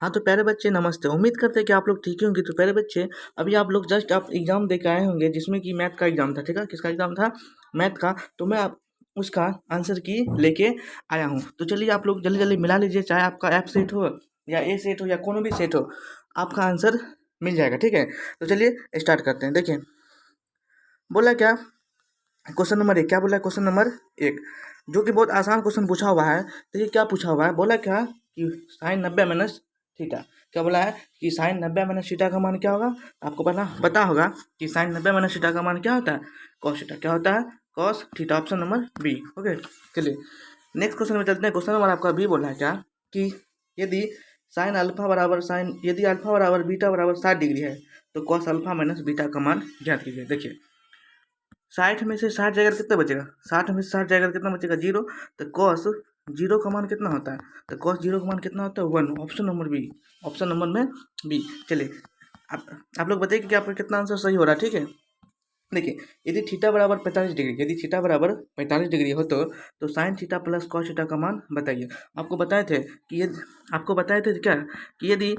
हाँ तो प्यारे बच्चे नमस्ते। उम्मीद करते हैं कि आप लोग ठीक ही होंगे। तो प्यारे बच्चे अभी आप लोग जस्ट आप एग्जाम दे के आए होंगे जिसमें कि मैथ का एग्जाम था। ठीक है, किसका एग्जाम था? मैथ का। तो मैं आप उसका आंसर की लेके आया हूँ। तो चलिए आप लोग जल्दी जल्दी मिला लीजिए, चाहे आपका एफ सेट हो या ए सेट हो या कोनो भी सेट हो, आपका आंसर मिल जाएगा। ठीक है, तो चलिए स्टार्ट करते हैं। देखिए बोला क्या, क्वेश्चन नंबर 1 क्या बोला है? क्वेश्चन नंबर 1 जो कि बहुत आसान क्वेश्चन पूछा हुआ है। देखिए क्या पूछा हुआ है, बोला क्या कि साइन 90 माइनस थीटा। क्या बोला है कि साइन 90 माइनस थीटा का मान क्या होगा? आपको पता होगा कि साइन 90 माइनस थीटा का मान क्या होता है? Cos theta. क्या होता है? Cos theta. Option number B. Okay, चलिए नेक्स्ट क्वेश्चन में चलते हैं। क्वेश्चन नंबर आपका बी बोला है क्या कि यदि साइन अल्फा बराबर साइन यदि अल्फा बराबर बीटा बराबर 60 डिग्री है तो कॉस अल्फा माइनस बीटा का मान ज्ञात कीजिए। देखिए 60 में से 60 जाएगा तो कितना बचेगा? 60 में से 60 जाएगा तो कितना बचेगा? 0। तो कॉस 0 का मान कितना होता है? तो कॉस 0 का मान कितना होता है? 1। Option number B. Option number में बी। चलिए आप लोग बताइए कि आपका कितना आंसर सही हो रहा है। ठीक है, देखिए यदि थीटा बराबर 45 डिग्री, यदि थीटा बराबर 45 डिग्री हो तो sine theta plus cos theta का मान बताइए। आपको बताए थे कि यदि आपको बताए थे क्या कि यदि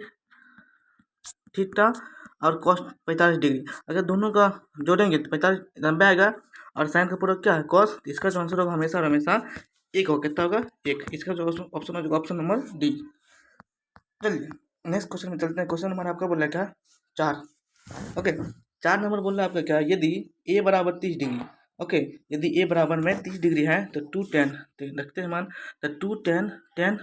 थीटा और कॉस 45 डिग्री अगर दोनों का जोड़ेंगे तो 45 90 आएगा। और साइन का पूरा क्या है? कॉस। इसका जो आंसर होगा हमेशा और हमेशा एक होगा। कितना होगा? एक। इसका जो ऑप्शन होगा ऑप्शन नंबर डी। चलिए नेक्स्ट क्वेश्चन में चलते हैं। क्वेश्चन नंबर आपका बोल रहा है क्या? 4। ओके, 4 नंबर बोल रहा है आपका क्या? यदि ए बराबर 30 डिग्री, ओके, यदि ए बराबर में 30 डिग्री है तो 2 tan, तो रखते हैं मान, तो 2 tan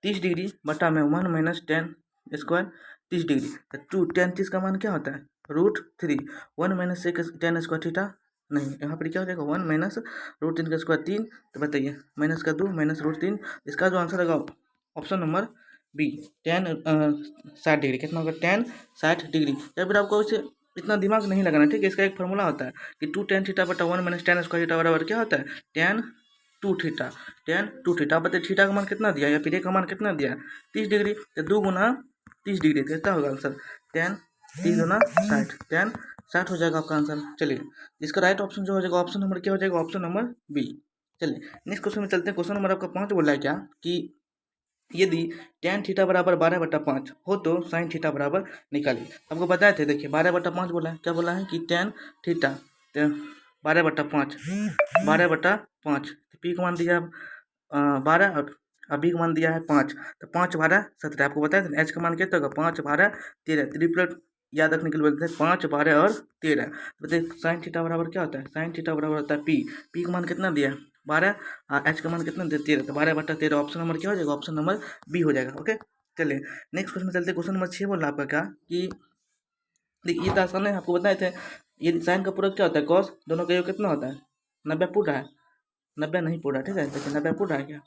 30 डिग्री बटा में 1 माइनस टेन स्क्वायर 30 डिग्री। तो 2 tan 30 का मान क्या होता है? √3। 1 माइनस टेन स्क्वायर थीटा नहीं, यहाँ पर क्या हो जाएगा? 1 माइनस √3 का स्क्वायर 3। तो बताइए माइनस का 2 माइनस √3। इसका जो आंसर होगा option number B. Tan 60 degree. कितना होगा? Tan 60 degree. या फिर आपको इसे इतना दिमाग नहीं लगाना। ठीक है, इसका एक फॉर्मूला होता है कि 2 tan थीटा बटा 1 माइनस टेन स्क्वायर थीटा बराबर क्या होता है? Ten 2 theta. Ten 2 theta. बताइए थीटा का मान कितना दिया या फिर ए का मान कितना दिया? 30 डिग्री। तो 2 गुना 30 डिग्री कितना होगा आंसर? टेन 3 गुना 60, टेन 60 हो जाएगा आपका आंसर। चलिए इसका राइट ऑप्शन जो हो जाएगा ऑप्शन नंबर क्या हो जाएगा? Option number B. चलिए नेक्स्ट क्वेश्चन में चलते हैं। क्वेश्चन नंबर आपका 5 बोल रहा है क्या कि यदि tan थीटा बराबर 12/5 हो तो साइन थीटा बराबर निकालिए। आपको बताए थे, देखिए 12/5 बोला है। क्या बोला है कि tan थीटा 12/5, 12/5, पी का मान दिया 12 और बी का मान दिया है 5। तो 5 12 17। आपको बताया था ना एच का मान कितना होगा? 5 12 13। ट्रिपलेट याद रखने के लिए बोलते हैं 5 12 और 13। तो देखिए साइन थीटा बराबर क्या होता है? साइन थीटा बराबर होता है पी। पी का मान कितना दिया है? 12 और एच का मान कितना दिया? 13। तो 12/13। ऑप्शन नंबर क्या हो जाएगा? ऑप्शन नंबर बी हो जाएगा। ओके, चलिए नेक्स्ट क्वेश्चन में चलते हैं। क्वेश्चन नंबर 6 बोल रहा है आपका क्या कि देखिए ये तो आसान है, आपको बताए थे। ये साइन का पूरक क्या होता है? कॉस। दोनों का योग कितना होता है? 90 पूरा है? 90 नहीं पूरा। ठीक है, देखिए 90 पूरा है क्या?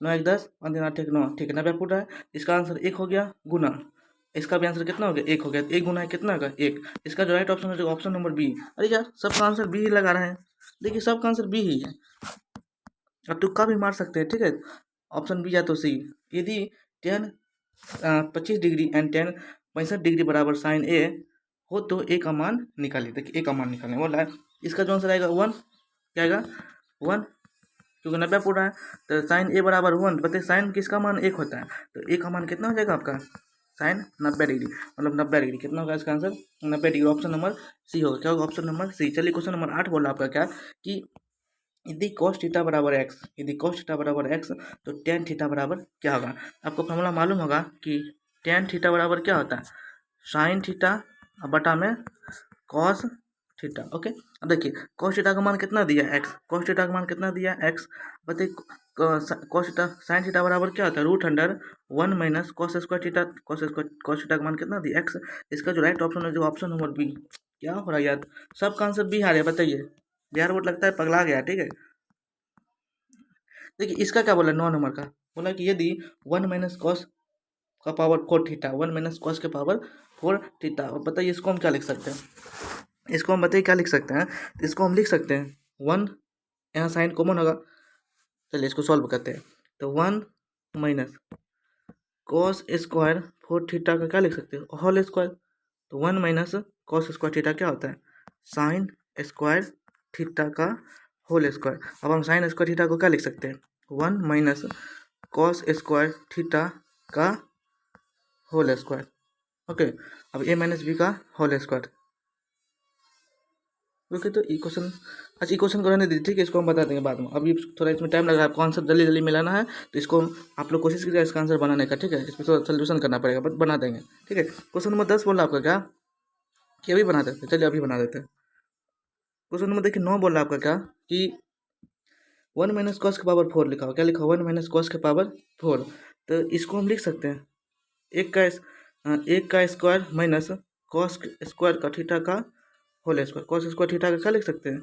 9 1 10 5 3 8 1 9। ठीक है, 90 पूरा है। इसका आंसर 1 हो गया गुना। इसका भी आंसर कितना हो गया? 1 हो गया। 1 गुना 1 कितना होगा? 1। इसका जो राइट ऑप्शन है जो ऑप्शन नंबर बी। अरे यार सबका आंसर बी ही लगा रहे हैं। देखिए सबका आंसर बी ही है। अब तुक्का भी मार सकते हैं। ठीक है, ऑप्शन बी या तो सी। यदि ten 25 degree and ten 65 degree बराबर साइन ए हो तो ए का मान निकालिए। देखिए ए का मान निकालने बोला है। इसका जो आंसर आएगा 1। क्या आएगा? 1, क्योंकि 90 पूरा है। तो साइन ए बराबर 1। बताइए साइन किसका मान 1 होता है? तो ए का मान कितना हो जाएगा आपका? साइन 90 डिग्री, मतलब 90 डिग्री। कितना होगा इसका answer? 90 degree. Option number C होगा। क्या होगा? Option number C. चलिए क्वेश्चन नंबर 8 बोला आपका क्या कि यदि cos थीटा बराबर एक्स, यदि cos थीटा बराबर एक्स तो tan थीटा बराबर क्या होगा? आपको फॉर्मूला मालूम होगा कि tan थीटा बराबर क्या होता है? साइन थीटा बटा में cos थीटा। ओके, अब देखिए cos थीटा का मान कितना दिया? एक्स। cos थीटा का मान कितना दिया? एक्स। बताइए cos थीटा साइन थीटा बराबर क्या होता है? √1 minus cos square theta. cos theta का मान कितना दिया? एक्स। इसका जो राइट ऑप्शन है जो ऑप्शन नंबर बी। क्या हो रहा है यार? सबका आंसर बी आ रहा है। बताइए बिहार बोर्ड लगता है पगला गया। ठीक है, देखिए इसका क्या बोला 9 नंबर का? बोला कि यदि 1 माइनस कॉस का पावर 4 थीटा, 1 माइनस कॉस के पावर 4 थीटा। और बताइए इसको हम क्या लिख सकते हैं? इसको हम बताइए क्या लिख सकते हैं? तो इसको हम लिख सकते हैं 1, यहाँ साइन कॉमन होगा। चलिए इसको सॉल्व करते हैं। तो 1 माइनस कॉस स्क्वायर 4 थीटा का क्या लिख सकते हैं? Whole square. तो 1 माइनस कॉस स्क्वायर थीटा क्या होता है? साइन स्क्वायर थीटा का होल स्क्वायर। अब हम साइन स्क्वायर थीटा को क्या लिख सकते हैं? 1 माइनस कॉस स्क्वायर थीटा का होल स्क्वायर। ओके, अब ए माइनस बी का होल स्क्वायर। ओके, तो इक्वेशन, अच्छा इक्वेशन को रहने दीजिए, ठीक है, इसको हम बता देंगे बाद में। अभी थोड़ा इसमें टाइम लग रहा है, आपको आंसर जल्दी जल्दी मिलाना है, तो इसको आप लोग कोशिश कीजिए इसका आंसर बनाने का, ठीक है। इसमें थोड़ा सोल्यूशन करना पड़ेगा, बट बना देंगे, ठीक है। क्वेश्चन नंबर 10 बोल रहा आपका क्या, कि अभी बना देते हैं, चलिए अभी बना देते हैं। क्वेश्चन नंबर देखिए 9 बोल रहा आपका क्या, कि 1 माइनस कॉस के पावर 4 लिखा हो, क्या लिखा हो, 1 माइनस कॉस के पावर 4। तो इसको हम लिख सकते हैं एक का स्क्वायर माइनस कॉस स्क्वायर का थीटा का whole square, cos square theta का क्या लिख सकते हैं,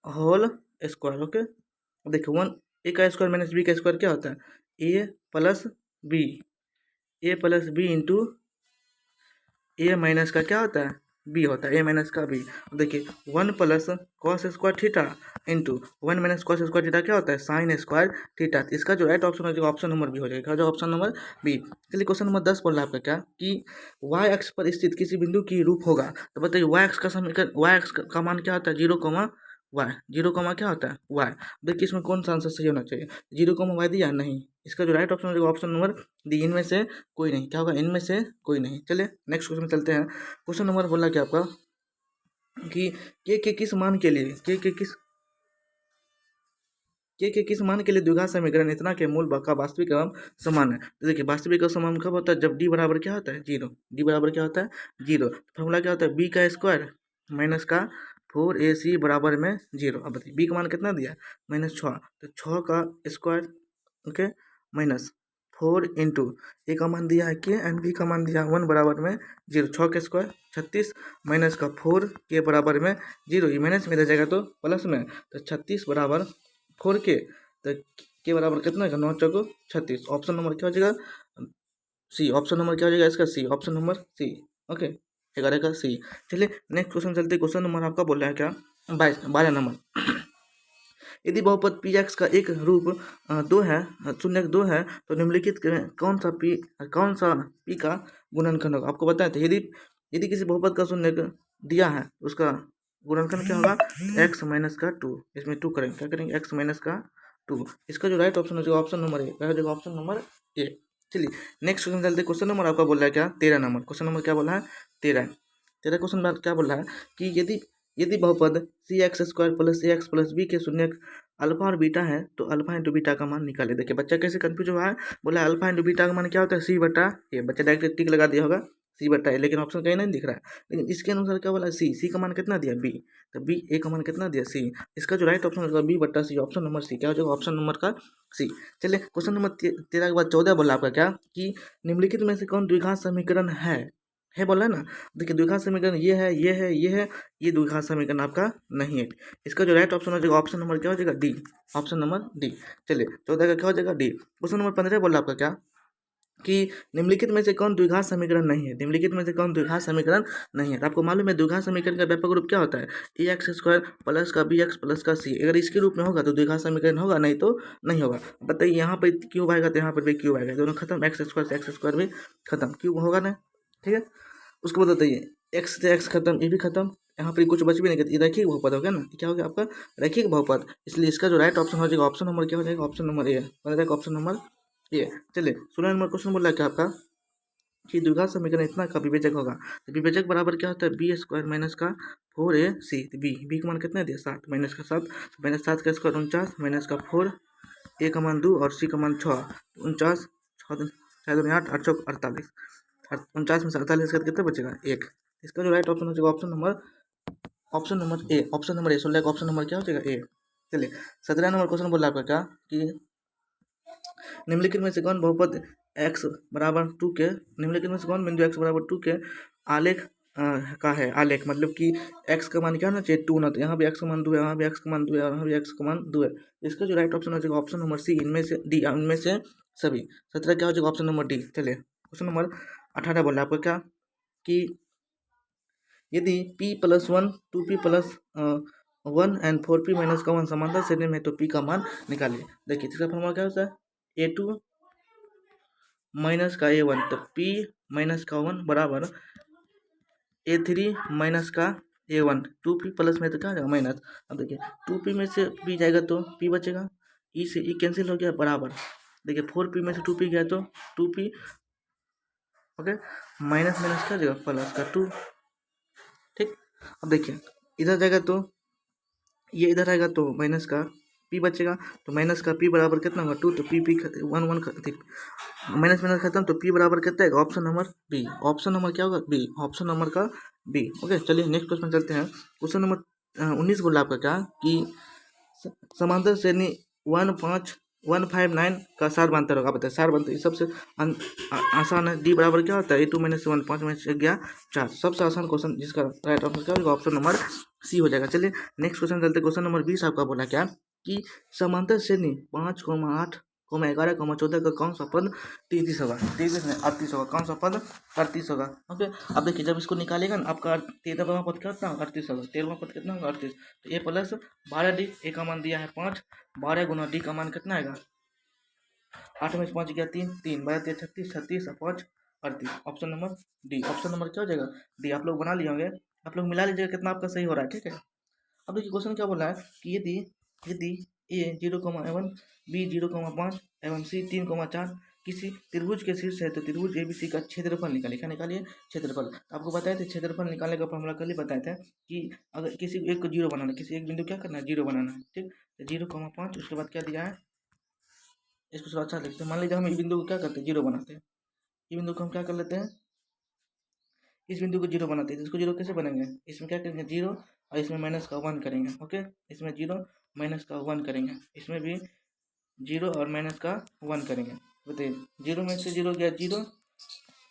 होल स्क्वायर। ओके, अब देखिए 1 ए का स्क्वायर माइनस बी का स्क्वायर क्या होता है, A plus B, A plus B into A minus का क्या होता है, बी होता है, ए माइनस का बी। देखिए 1 plus cos square theta into 1 minus cos square theta क्या होता है, साइन स्क्वायर थीटा। इसका जो राइट ऑप्शन हो जाएगा ऑप्शन नंबर बी हो जाएगा, जो ऑप्शन नंबर बी। चलिए क्वेश्चन नंबर 10 बोल रहा है आपका क्या, कि वाई अक्ष पर स्थित किसी बिंदु की रूप होगा। तो बताइए वाई अक्ष का समीकरण, वाई अक्ष का मान क्या होता है, 0, वाई, 0, क्या होता है वाई। देखिए इसमें कौन सा आंसर सही होना चाहिए, 0, वाई दिया नहीं। इसका जो राइट ऑप्शन हो जाएगा ऑप्शन नंबर डी, इनमें से कोई नहीं, क्या होगा, इनमें से कोई नहीं। चलिए नेक्स्ट क्वेश्चन में चलते हैं। क्वेश्चन नंबर बोला क्या आपका, कि के किस मान के लिए के किस मान के लिए द्विघात समीकरण इतना के मूल का वास्तविक एवं समान है। तो देखिए वास्तविक एवं समान कब होता है, जब डी बराबर क्या होता है, 0। डी बराबर क्या होता है, 0। फॉर्मूला क्या होता है, बी का स्क्वायर माइनस का 4ac बराबर में 0। अब बताइए बी का मान कितना दिया, -6, तो 6 का स्क्वायर, ओके, माइनस 4 इंटू ए का मान दिया है के एंड बी का मान दिया है 1 बराबर में 0। 6 के स्क्वायर 36 माइनस का 4 के बराबर में 0, ये माइनस में रह जाएगा तो प्लस में, तो 36 बराबर 4 के, तो के बराबर कितना है, 9 चौको 36। ऑप्शन नंबर क्या हो जाएगा, सी। ऑप्शन नंबर क्या हो जाएगा इसका, C. Option number C. Okay, 11 का सी। चलिए नेक्स्ट क्वेश्चन चलते, क्वेश्चन नंबर आपका बोल रहा है क्या, 12 नंबर। यदि बहुपद पी एक्स का एक रूप 2 है, शून्य 2 है, तो निम्नलिखित में कौन सा पी का गुणनखंड होगा। आपको बताया था, यदि किसी बहुपद का शून्य दिया है, उसका गुणनखंड क्या होगा, एक्स माइनस का 2। इसमें 2 करेंगे, क्या करेंगे, एक्स माइनस का 2। इसका जो राइट ऑप्शन हो जाएगा ऑप्शन नंबर ए, क्या हो जाएगा, ऑप्शन नंबर ए। चलिए नेक्स्ट क्वेश्चन चलते, क्वेश्चन नंबर आपका बोल रहा है क्या, 13 नंबर। क्वेश्चन नंबर क्या बोला है, 13। क्वेश्चन क्या बोल रहा है, कि यदि बहुपद सी एक्स स्क्वायर प्लस ए एक्स प्लस बी के शून्य अल्फा और बीटा है, तो अल्फा इंटू बीटा का मान निकाले। देखिए बच्चा कैसे कंफ्यूज हुआ है, बोला अल्फा इंटू बीटा का मान क्या होता है, सी बटा ए। बच्चा डायरेक्ट टिक लगा दिया होगा सी बटा ए, लेकिन ऑप्शन कहीं नहीं दिख रहा है। लेकिन इसके अनुसार क्या बोला, सी का मान कितना दिया, बी, तो बी ए का मान कितना दिया, सी। इसका जो राइट ऑप्शन होगा बी बटा सी, ऑप्शन नंबर सी। क्या हो जाएगा, ऑप्शन नंबर का सी। चलिए क्वेश्चन नंबर 13 के बाद 14 बोला आपका क्या, कि निम्नलिखित में से कौन द्विघात समीकरण है बोला है ना। देखिए द्विघात समीकरण ये है, ये है, ये है, ये द्विघात समीकरण आपका नहीं है। इसका जो राइट ऑप्शन हो जाएगा ऑप्शन नंबर क्या हो जाएगा, डी। Option number D. चलिए 14 का क्या हो जाएगा, डी। क्वेश्चन नंबर 15 बोला आपका क्या, कि निम्नलिखित में से कौन द्विघात समीकरण नहीं है। निम्नलिखित में से कौन द्विघात समीकरण नहीं है, तो आपको मालूम है द्विघात समीकरण का व्यापक रूप क्या होता है, ए एक्स स्क्वायर प्लस का बी एक्स प्लस का सी। अगर इसके रूप में होगा तो द्विघात समीकरण होगा, नहीं तो नहीं होगा। बताइए यहाँ पर क्यूब आएगा तो यहाँ पर भी क्यूब आएगा, दोनों खत्म, एक्स स्क्वायर से एक्स स्क्वायर भी खत्म, क्यूब होगा ना, ठीक है। उसके बाद बताइए एक्स से एक्स खत्म, ये भी खत्म, यहाँ पर कुछ बच भी नहीं करती, रैखिक बहुपद हो गया ना, क्या हो गया आपका रैखिक बहुपद। इसलिए इसका जो राइट ऑप्शन हो जाएगा ऑप्शन नंबर क्या हो जाएगा, ऑप्शन नंबर ए बन जाएगा, ऑप्शन नंबर ए। चलिए 16 नंबर क्वेश्चन बोल रहा है क्या आपका, कि द्विघात समीकरण इतना का विवेचक होगा। तो विवेचक बराबर क्या होता है, बी स्क्वायर माइनस का 4ac। बी का मान कितना दिया, 7, माइनस का 7, माइनस 7 का स्क्वायर 49, माइनस का 4, ए का मान 2 और सी का मान 6, 49, 6 8, 8 चौक 48, 49 में से 48 का कितना बचेगा, 1। इसका जो राइट ऑप्शन हो जाएगा ऑप्शन नंबर ए। ऑप्शन नंबर ए 16 का ऑप्शन नंबर क्या हो जाएगा, ए। चलिए 17 नंबर क्वेश्चन बोला आपका क्या, कि निम्नलिखित में से कौन बहुपद x बराबर 2 के, निम्नलिखित में से कौन बिंदु x बराबर 2 के आलेख का है। आलेख मतलब कि x का मान क्या होना चाहिए, 2 ना, तो यहाँ भी x का मान 2 है, यहाँ भी x का मान 2 है, और यहाँ भी x का मान 2 है। इसका जो राइट ऑप्शन हो जाएगा ऑप्शन नंबर सी, इनमें से डी, इनमें से सभी। 17 क्या हो जाएगा, ऑप्शन नंबर डी। चलिए क्वेश्चन नंबर 18 बोला आपका क्या, कि यदि p plus 1 2p plus 1 and 4p minus का 1 समांतर श्रेणी में, तो p का मान निकालिए। देखिए इसका फॉर्मूला क्या होता है, a2 माइनस का a1, तो p माइनस का 1 बराबर a3 माइनस का a1, 2p प्लस में तो क्या जाएगा माइनस। अब देखिए 2p में से p जाएगा तो p बचेगा, e से e कैंसिल हो गया, बराबर देखिए 4p में से 2p गया तो 2p, ओके, माइनस माइनस क्या हो जाएगा प्लस का 2, ठीक। अब देखिए इधर जाएगा तो ये इधर आएगा तो माइनस का p बचेगा, तो माइनस का p बराबर कितना होगा 2, तो p 1 ठीक, माइनस माइनस खत्म, तो p बराबर कितना है option number B, option number क्या होगा बी, ऑप्शन नंबर का बी। ओके चलिए नेक्स्ट क्वेश्चन चलते हैं। क्वेश्चन नंबर 19 बोला आपका क्या कि समांतर श्रेणी 159 का सार बांतर होगा, बताइए सार बांतर सबसे आसान है। डी बराबर क्या होता है A2 - 1, 5 में से गया 4, सबसे आसान क्वेश्चन जिसका राइट आंसर क्या होगा ऑप्शन नंबर सी हो जाएगा। चलिए नेक्स्ट क्वेश्चन चलते हैं। क्वेश्चन नंबर 20 आपका बोला क्या कि समांतर श्रेणी 5, 8, 11, 14 का कौन सा पद 33 होगा, 33 में 38 होगा, कौन सा पद 38 होगा। ओके अब देखिए जब इसको निकालेगा ना आपका 13वां पद कितना होगा 38 होगा, 13वां पद कितना होगा 38, तो ए प्लस 12d, ए का मान दिया है 5, 12 गुना डी का मान कितना आएगा 8 में से 5 गया 3, 3 12 3 36, 36 और 5 38, option number D, option number क्या हो जाएगा डी। आप लोग बना लिए होंगे, आप लोग मिला लीजिएगा कितना आपका सही हो रहा है, ठीक है। अब देखिए क्वेश्चन क्या बोल रहा है कि यदि यदि ए 0,1, बी 0,5 एवं सी 3,4 किसी त्रिभुज के शीर्ष है तो त्रिभुज एबीसी का क्षेत्रफल निकालिए। क्या निकालिए क्षेत्रफल, तो आपको बताए थे क्षेत्रफल निकालने का फॉर्मूला कल ही बताए थे कि अगर किसी एक को जीरो बनाना है, किसी एक बिंदु क्या करना है जीरो बनाना है, ठीक। तो 0,5 उसके बाद क्या दिया है, इसको थोड़ा अच्छा लिखते हैं। मान लीजिए हम इस बिंदु को क्या करते हैं जीरो बनाते हैं, ये बिंदु को हम क्या कर लेते हैं इस बिंदु को जीरो बनाते हैं, तो इसको जीरो कैसे बनेंगे, इसमें क्या करेंगे जीरो और इसमें माइनस का 1 करेंगे। ओके इसमें जीरो माइनस का 1 करेंगे, इसमें भी जीरो और माइनस का 1 करेंगे। बताइए जीरो में से जीरो गया जीरो,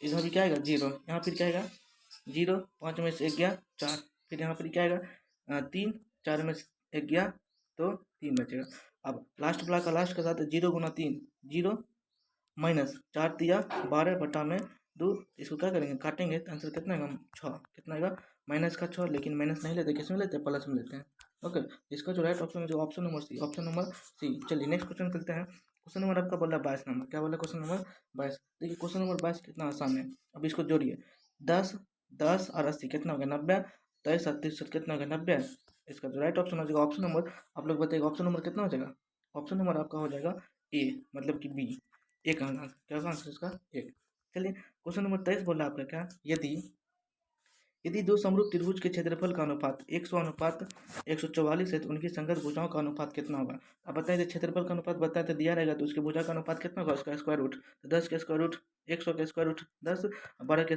इधर भी क्या आएगा जीरो, यहाँ फिर क्या आएगा जीरो, 5 में से 1 गया 4, फिर यहाँ पर क्या आएगा 3, 4 में से 1 गया तो 3 बचेगा। अब लास्ट ब्लॉक का लास्ट के साथ 0 × 3 जीरो माइनस 4 दिया 12 बटा में 2, इसको क्या करेंगे काटेंगे तो आंसर कितना आएगा 6, कितना आएगा माइनस का 6, लेकिन माइनस नहीं लेते किस में लेते हैं प्लस में लेते हैं। ओके इसका जो राइट ऑप्शन है जो option number C, option number C. चलिए नेक्स्ट क्वेश्चन चलते हैं। क्वेश्चन नंबर आपका बोला 22 नंबर, क्या बोला क्वेश्चन नंबर 22। देखिए क्वेश्चन नंबर 22 कितना आसान है, अब इसको जोड़िए 10, 10 और 80 कितना हो गया 90, 23 और 33 कितना हो गया 90। इसका जो राइट ऑप्शन हो जाएगा ऑप्शन नंबर, आप लोग बताइए ऑप्शन नंबर कितना हो जाएगा, ऑप्शन नंबर आपका हो जाएगा ए, मतलब कि बी, एक आंसर क्या होगा आंसर इसका एक। चलिए क्वेश्चन नंबर 23 बोला आपका क्या यदि यदि दो समरूप त्रिभुज के क्षेत्रफल का अनुपात 100 अनुपात 144 है तो उनकी संगत भुजाओं का अनुपात कितना होगा। अब बताइए तो क्षेत्रफल का अनुपात बताए तो दिया रहेगा, तो उसके भुजा का अनुपात कितना होगा उसका स्क्वायर रूट, तो 10 का स्क्वायर रूट 100 का स्क्वायर रूट 10, 12 के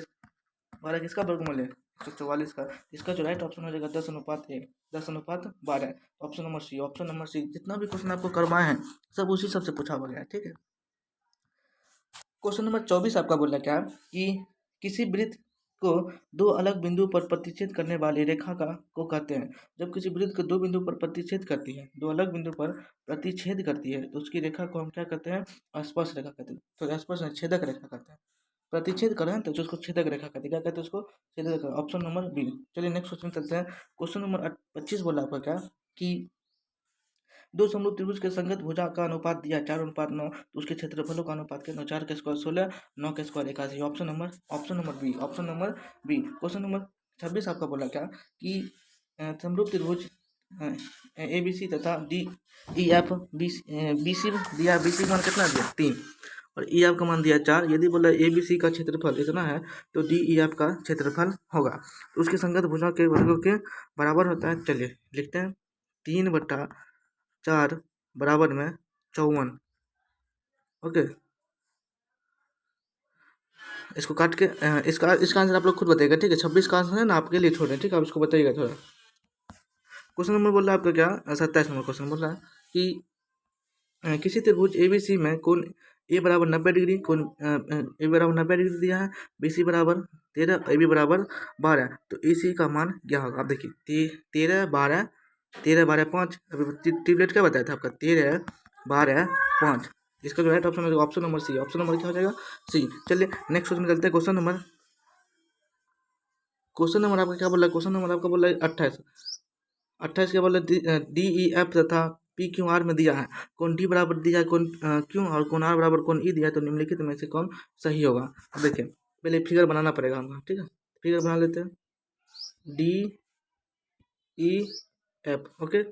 12 किसका वर्गमूल है 144 का। इसका जो राइट ऑप्शन हो जाएगा 10:1, 10:12, option number C, option number C. जितना भी क्वेश्चन आपको करवाए हैं सब उसी सबसे पूछा हुआ गया है, ठीक है। क्वेश्चन नंबर 24 आपका बोला क्या कि किसी वृत्त को दो अलग बिंदु पर प्रतिच्छेद करने वाली रेखा का को कहते हैं। जब किसी वृत्त को दो बिंदु पर प्रतिच्छेद करती है, दो अलग बिंदु पर प्रतिच्छेद करती है तो उसकी रेखा को हम क्या कहते हैं स्पर्श रेखा कहते हैं, तो स्पर्श नहीं, छेदक रेखा कहते हैं। प्रतिच्छेद करें तो उसको छेदक रेखा कहते हैं, क्या कहते हैं उसको छेदक रेखा, ऑप्शन नंबर बी। चलिए नेक्स्ट क्वेश्चन चलते हैं। क्वेश्चन नंबर 25 बोला आपका क्या कि दो समरूप त्रिभुज के संगत भुजा का अनुपात दिया 4:9, तो उसके क्षेत्रफलों का अनुपात कितना, 4 के स्क्वायर 16, 9 के square 81, option number B, option number B. Question number 26 आपका बोला क्या कि समरूप त्रिभुज ए बी सी तथा D E F B C दिया, बी सी मान कितना दिया 3 और ई एफ का मान दिया 4। यदि बोला ए बी सी का क्षेत्रफल इतना है तो डी ई एफ का क्षेत्रफल होगा, तो उसके संगत भुजा के वर्गों के बराबर होता है। चलिए लिखते हैं 3/4 बराबर में 54। ओके इसको काट के इसका आंसर आप लोग खुद बताइएगा, ठीक है। 26 का आंसर है ना आपके लिए छोड़े, ठीक है, आप इसको बताइएगा थोड़ा। क्वेश्चन नंबर बोल रहा है आपका क्या 27 नंबर क्वेश्चन बोल रहा है कि किसी त्रिभुज ए बी सी में कोण ए बराबर 90 डिग्री, कोण ए बराबर 90 डिग्री दिया है, बी सी बराबर 13, ए बी बराबर 12, तो ए सी का मान क्या होगा। आप देखिए 13, 12, 13, 12, 5, अभी ट्रिपलेट क्या बताया था आपका 13, 12, 5। इसका जो राइट ऑप्शन है option number C, option number क्या हो जाएगा सी। चलिए नेक्स्ट क्वेश्चन चलते हैं। क्वेश्चन नंबर आपका क्या बोल रहा है, क्वेश्चन नंबर आपका बोल रहा है 28, 28 क्या बोल रहे हैं डी ई एफ तथा पी क्यू आर में दिया है, कौन डी बराबर दिया है कौन क्यों और कौन आर बराबर कौन ई दिया है, तो निम्नलिखित में से कौन सही होगा। अब देखिए पहले फिगर बनाना पड़ेगा हमको, ठीक है, फिगर बना लेते हैं डी ई एफ। ओके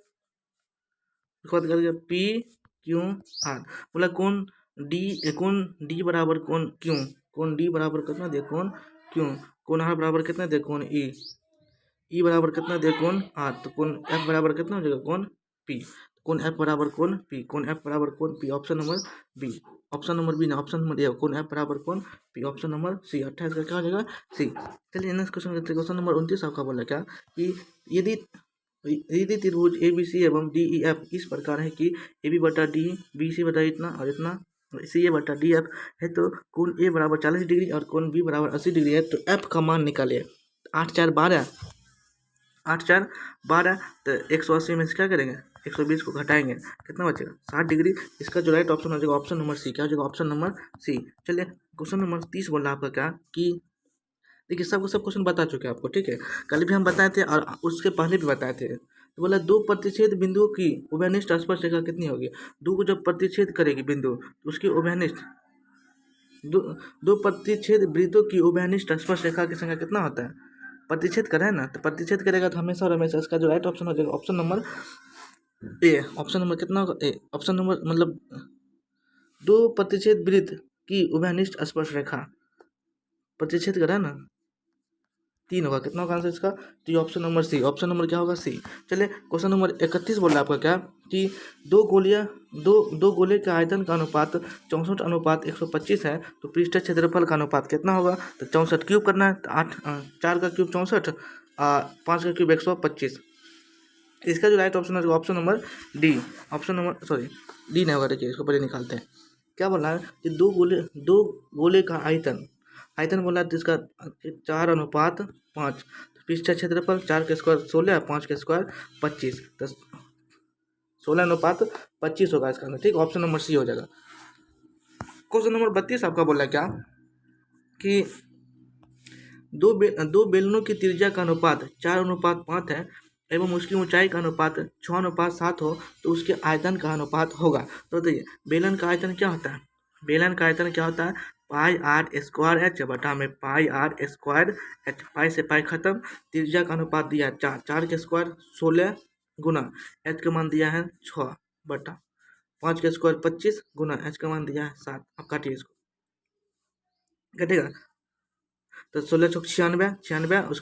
उसके बाद करेंगे पी क्यू आर, बोला कौन डी बराबर कोण क्यों, कोण डी बराबर कितना दे कोण क्यों, कोण आर बराबर कितना दे कोण ई बराबर कितना दे कोण आर, तो कोण एफ बराबर कितना हो जाएगा कोण पी, कोण एफ बराबर कोण पी, कोण एफ बराबर कोण P, option number B, option number B ना, ऑप्शन नंबर ए, कोण एफ बराबर कोण पी, ऑप्शन नंबर सी, 28 का क्या हो जाएगा सी। चलिए नेक्स्ट क्वेश्चन करते हैं। क्वेश्चन नंबर 29 आपका बोला क्या कि यदि यदि त्रिभुज ए बी सी एवं डी ई एफ इस प्रकार है कि ए बी बटा डी, बी सी बटा इतना और इतना, सी ए बटा डी एफ है, तो कोण ए बराबर 40 डिग्री और कोण बी बराबर 80 डिग्री है, तो एफ का मान निकालिए। 8 4 12, 8 4 12, तो 180 में से क्या करेंगे 120 को घटाएंगे, कितना बचेगा 60 डिग्री। इसका जो राइट ऑप्शन हो जाएगा ऑप्शन नंबर सी, क्या हो जाएगा ऑप्शन नंबर सी। चलिए क्वेश्चन नंबर 30 बोला आपका क्या कि देखिए सब क्वेश्चन बता चुके हैं आपको, ठीक है, कल भी हम बताए थे और उसके पहले भी बताए थे। तो बोला दो प्रतिच्छेद बिंदुओं की उभयनिष्ठ स्पर्श रेखा कितनी होगी, दो को जब प्रतिच्छेद करेगी बिंदु तो उसकी उभयनिष्ठ दो दो प्रतिच्छेद वृत्तों की उभयनिष्ठ स्पर्श रेखा की संख्या कितना होता है, प्रतिच्छेद करे ना, तो प्रतिच्छेद करेगा तो हमेशा और हमेशा इसका जो राइट ऑप्शन हो जाएगा ऑप्शन नंबर ए, ऑप्शन नंबर कितना होगा ए, ऑप्शन नंबर मतलब दो प्रतिच्छेद वृत्त की उभयनिष्ठ स्पर्श रेखा प्रतिच्छेद करे ना 3 होगा, कितना होगा आंसर इसका, तो ये option number C, option number क्या होगा सी। चलिए क्वेश्चन नंबर 31 बोल रहा है आपका क्या कि दो गोले का आयतन का अनुपात 64:125 है, तो पृष्ठ क्षेत्रफल का अनुपात कितना होगा, तो 64 क्यूब करना है, तो 4 का क्यूब 64, 5 का क्यूब 125। इसका जो राइट ऑप्शन है option number D, option number sorry D नहीं होगा, देखिए इसको पहले निकालते हैं। क्या बोला है कि दो गोले का आयतन बोला है, तो इसका 4:5, तो पृष्ठ क्षेत्रफल 4 के स्क्वायर 16, 5 के स्क्वायर 25, तो 16:25 होगा इसका आंसर, ठीक, ऑप्शन नंबर सी हो जाएगा। क्वेश्चन नंबर 32 आपका बोला क्या कि दो बेलनों की त्रिज्या का अनुपात 4:5 है एवं उसकी ऊंचाई का अनुपात 6:7 हो, तो उसके आयतन का अनुपात होगा। तो बताइए बेलन का आयतन क्या होता है, बेलन का आयतन क्या होता है, पाई आर स्क्वायर एच बटा में पाई आर स्क्वायर एच, पाई से पाई खत्म, त्रिज्या का अनुपात दिया है 4, 4 के स्क्वायर 16 गुना एच का मान दिया है 6 बटा 5 के स्क्वायर 25 गुना एच का मान दिया है 7। अब काटिए इसको, कटेगा तो 16 उसके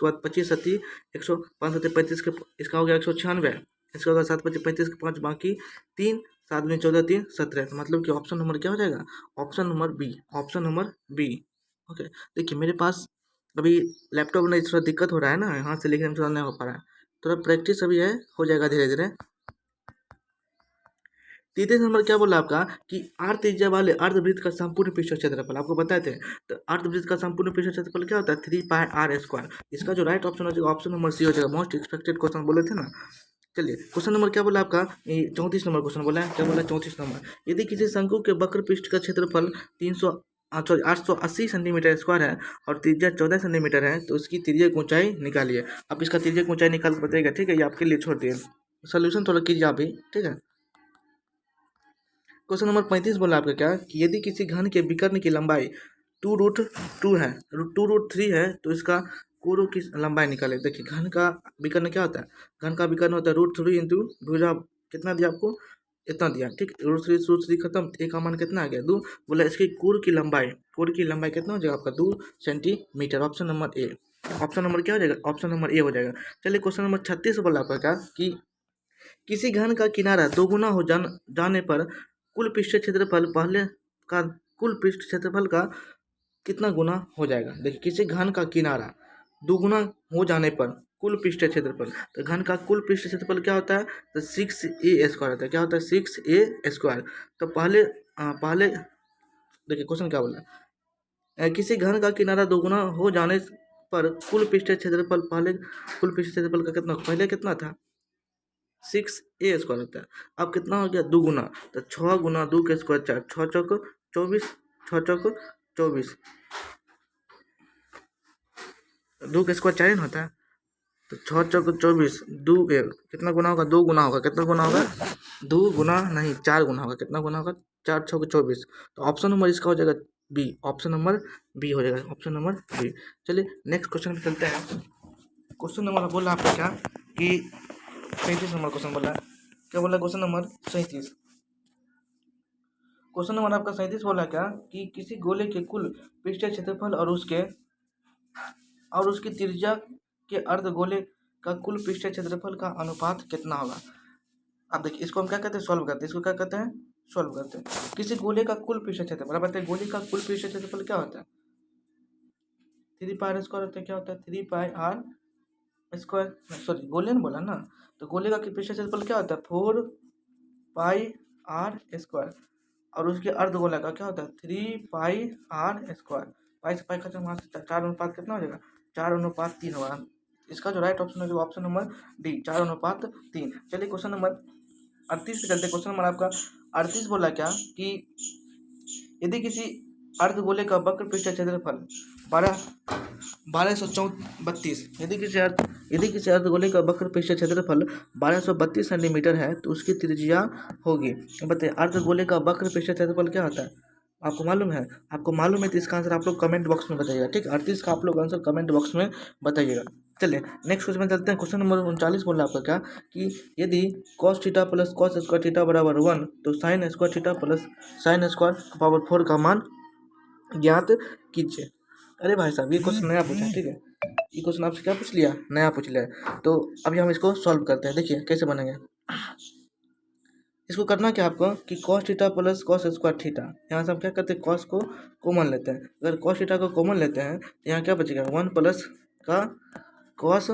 बाद 25 100 5 7 35 के इसका हो गया 196, इसका होगा 7 25 35 के 5 बाकी 3 7 में 14 3 17, तो मतलब कि ऑप्शन नंबर क्या हो जाएगा option number B, option number B. Okay देखिए मेरे पास अभी लैपटॉप में थोड़ा दिक्कत हो रहा है ना, यहाँ से लिखने में थोड़ा नहीं हो पा रहा है, थोड़ा प्रैक्टिस अभी है, हो जाएगा धीरे धीरे। 33 नंबर क्या बोला आपका कि आर त्रिज्या वाले अर्धवृत्त का संपूर्ण पृष्ठ क्षेत्रफल आपको बताए थे, तो अर्धवृत्त का संपूर्ण पृष्ठ क्षेत्रफल क्या होता है 3 पाई आर स्क्वायर। इसका जो राइट ऑप्शन हो जाएगा ऑप्शन नंबर सी हो जाएगा, मोस्ट एक्सपेक्टेड क्वेश्चन बोले थे ना। चलिए क्वेश्चन नंबर क्या बोला आपका 34 नंबर क्वेश्चन बोला है, क्या बोला 34 नंबर, यदि किसी शंकु के वक्र पृष्ठ का क्षेत्रफल 880 सेंटीमीटर स्क्वायर है और त्रिज्या 14 सेंटीमीटर है, तो उसकी त्रिज्या की ऊंचाई निकालिए। आप इसका त्रिज्या की ऊंचाई निकाल के बताइएगा, ठीक है, ये आपके लिए छोड़ दिए, सोल्यूशन थोड़ा कीजिए आप भी, ठीक है। क्वेश्चन नंबर 35 बोला आपका क्या कि यदि किसी घन के विकर्ण की लंबाई 2√2 है, 2√3 है, तो इसका कोरों की लंबाई निकाले। देखिए घन का विकर्ण क्या होता है, घन का विकर्ण होता है √3 इंटू भुजा, कितना दिया आपको इतना दिया, ठीक, √3 खत्म, एक का मान कितना आ गया 2, बोला इसकी कोर की लंबाई कितना हो जाएगा आपका 2 सेंटीमीटर, ऑप्शन नंबर ए, ऑप्शन नंबर क्या हो जाएगा ऑप्शन नंबर ए हो जाएगा। चलिए क्वेश्चन नंबर 36 बोला आपका क्या कि किसी घन का किनारा दोगुना हो जाने पर कुल पृष्ठ क्षेत्रफल पहले का कुल पृष्ठ क्षेत्रफल का कितना गुना हो जाएगा। देखिए किसी घन का किनारा दोगुना हो जाने पर कुल पृष्ठ क्षेत्रफल, तो घन का कुल पृष्ठ क्षेत्रफल क्या होता है, तो 6a स्क्वायर होता है, क्या होता है 6a स्क्वायर। तो पहले देखिए क्वेश्चन क्या बोला किसी घन का किनारा दोगुना हो जाने पर कुल पृष्ठ क्षेत्रफल का कितना, पहले कितना था 6a स्क्वायर होता है, अब कितना हो गया 2 गुना, तो 6 गुना 2 के स्क्वायर 4, 6 चौक 24, 6 चौक 24, 2 के स्क्वायर 4 होता है, तो 6 चौक 24 2 कितना गुना होगा 2 गुना होगा, कितना गुना होगा 2 गुना नहीं 4 गुना होगा, कितना गुना होगा 4 6 24, तो ऑप्शन नंबर इसका हो जाएगा बी, ऑप्शन नंबर बी हो जाएगा, ऑप्शन नंबर बी। चलिए नेक्स्ट क्वेश्चन पे चलते हैं। क्वेश्चन नंबर बोला आपका क्या कि 37 नंबर क्वेश्चन बोला, क्या बोला क्वेश्चन नंबर 37, क्वेश्चन नंबर आपका 37 बोला क्या कि किसी गोले के कुल पृष्ठीय क्षेत्रफल और उसकी त्रिज्या के अर्ध गोले का कुल पृष्ठीय क्षेत्रफल का अनुपात कितना होगा। अब देखिए इसको हम क्या कहते हैं, सॉल्व करते हैं। इसको क्या कहते हैं, सॉल्व करते हैं। किसी गोले का कुल पृष्ठीय क्षेत्रफल, अब बताइए गोले का कुल पृष्ठीय क्षेत्रफल क्या होता है, 3πr² होता है। क्या होता है, 3πr², सॉरी गोले ने बोला ना, तो गोले का पृष्ठीय क्षेत्रफल क्या होता है, 4πr²। और उसके अर्धगोला का क्या होता है, 3πr²। पाई से पाई खत्म, वहाँ से 4 अनुपात कितना हो जाएगा, 4:3 होगा। इसका जो राइट ऑप्शन है, जो ऑप्शन नंबर डी, 4:3। चलिए क्वेश्चन नंबर 38 पे चलते। क्वेश्चन नंबर आपका 38 बोला क्या कि यदि किसी अर्धगोले का वक्र पृष्ठीय क्षेत्रफल 1232, यदि किसी अर्धगोले का वक्र पृष्ठीय क्षेत्रफल 1232 सेंटीमीटर है तो उसकी त्रिज्या होगी। बताइए अर्धगोले का वक्र पृष्ठीय क्षेत्रफल क्या होता है, आपको मालूम है। आपको मालूम है तो इसका आंसर आप लोग कमेंट बॉक्स में बताइएगा, ठीक। 38 का आप लोग आंसर कमेंट बॉक्स में बताइएगा। चलिए नेक्स्ट क्वेश्चन में चलते हैं। क्वेश्चन नंबर 39 बोल रहा है आपका क्या कि यदि cos theta plus cos square theta बराबर 1 तो sin square theta plus sin square power 4 का मान ज्ञात कीजिए। अरे भाई साहब ये क्वेश्चन नया पूछा है, ठीक है। ये क्वेश्चन आपसे क्या पूछ लिया, नया पूछ लिया है। तो अभी हम इसको सॉल्व करते हैं। देखिए कैसे बनेंगे। इसको करना क्या आपको कि cos theta plus cos square theta, यहाँ से हम क्या करते हैं, cos को कॉमन लेते हैं। अगर cos थीटा को कॉमन लेते हैं तो यहाँ क्या बचेगा, 1 प्लस का cos,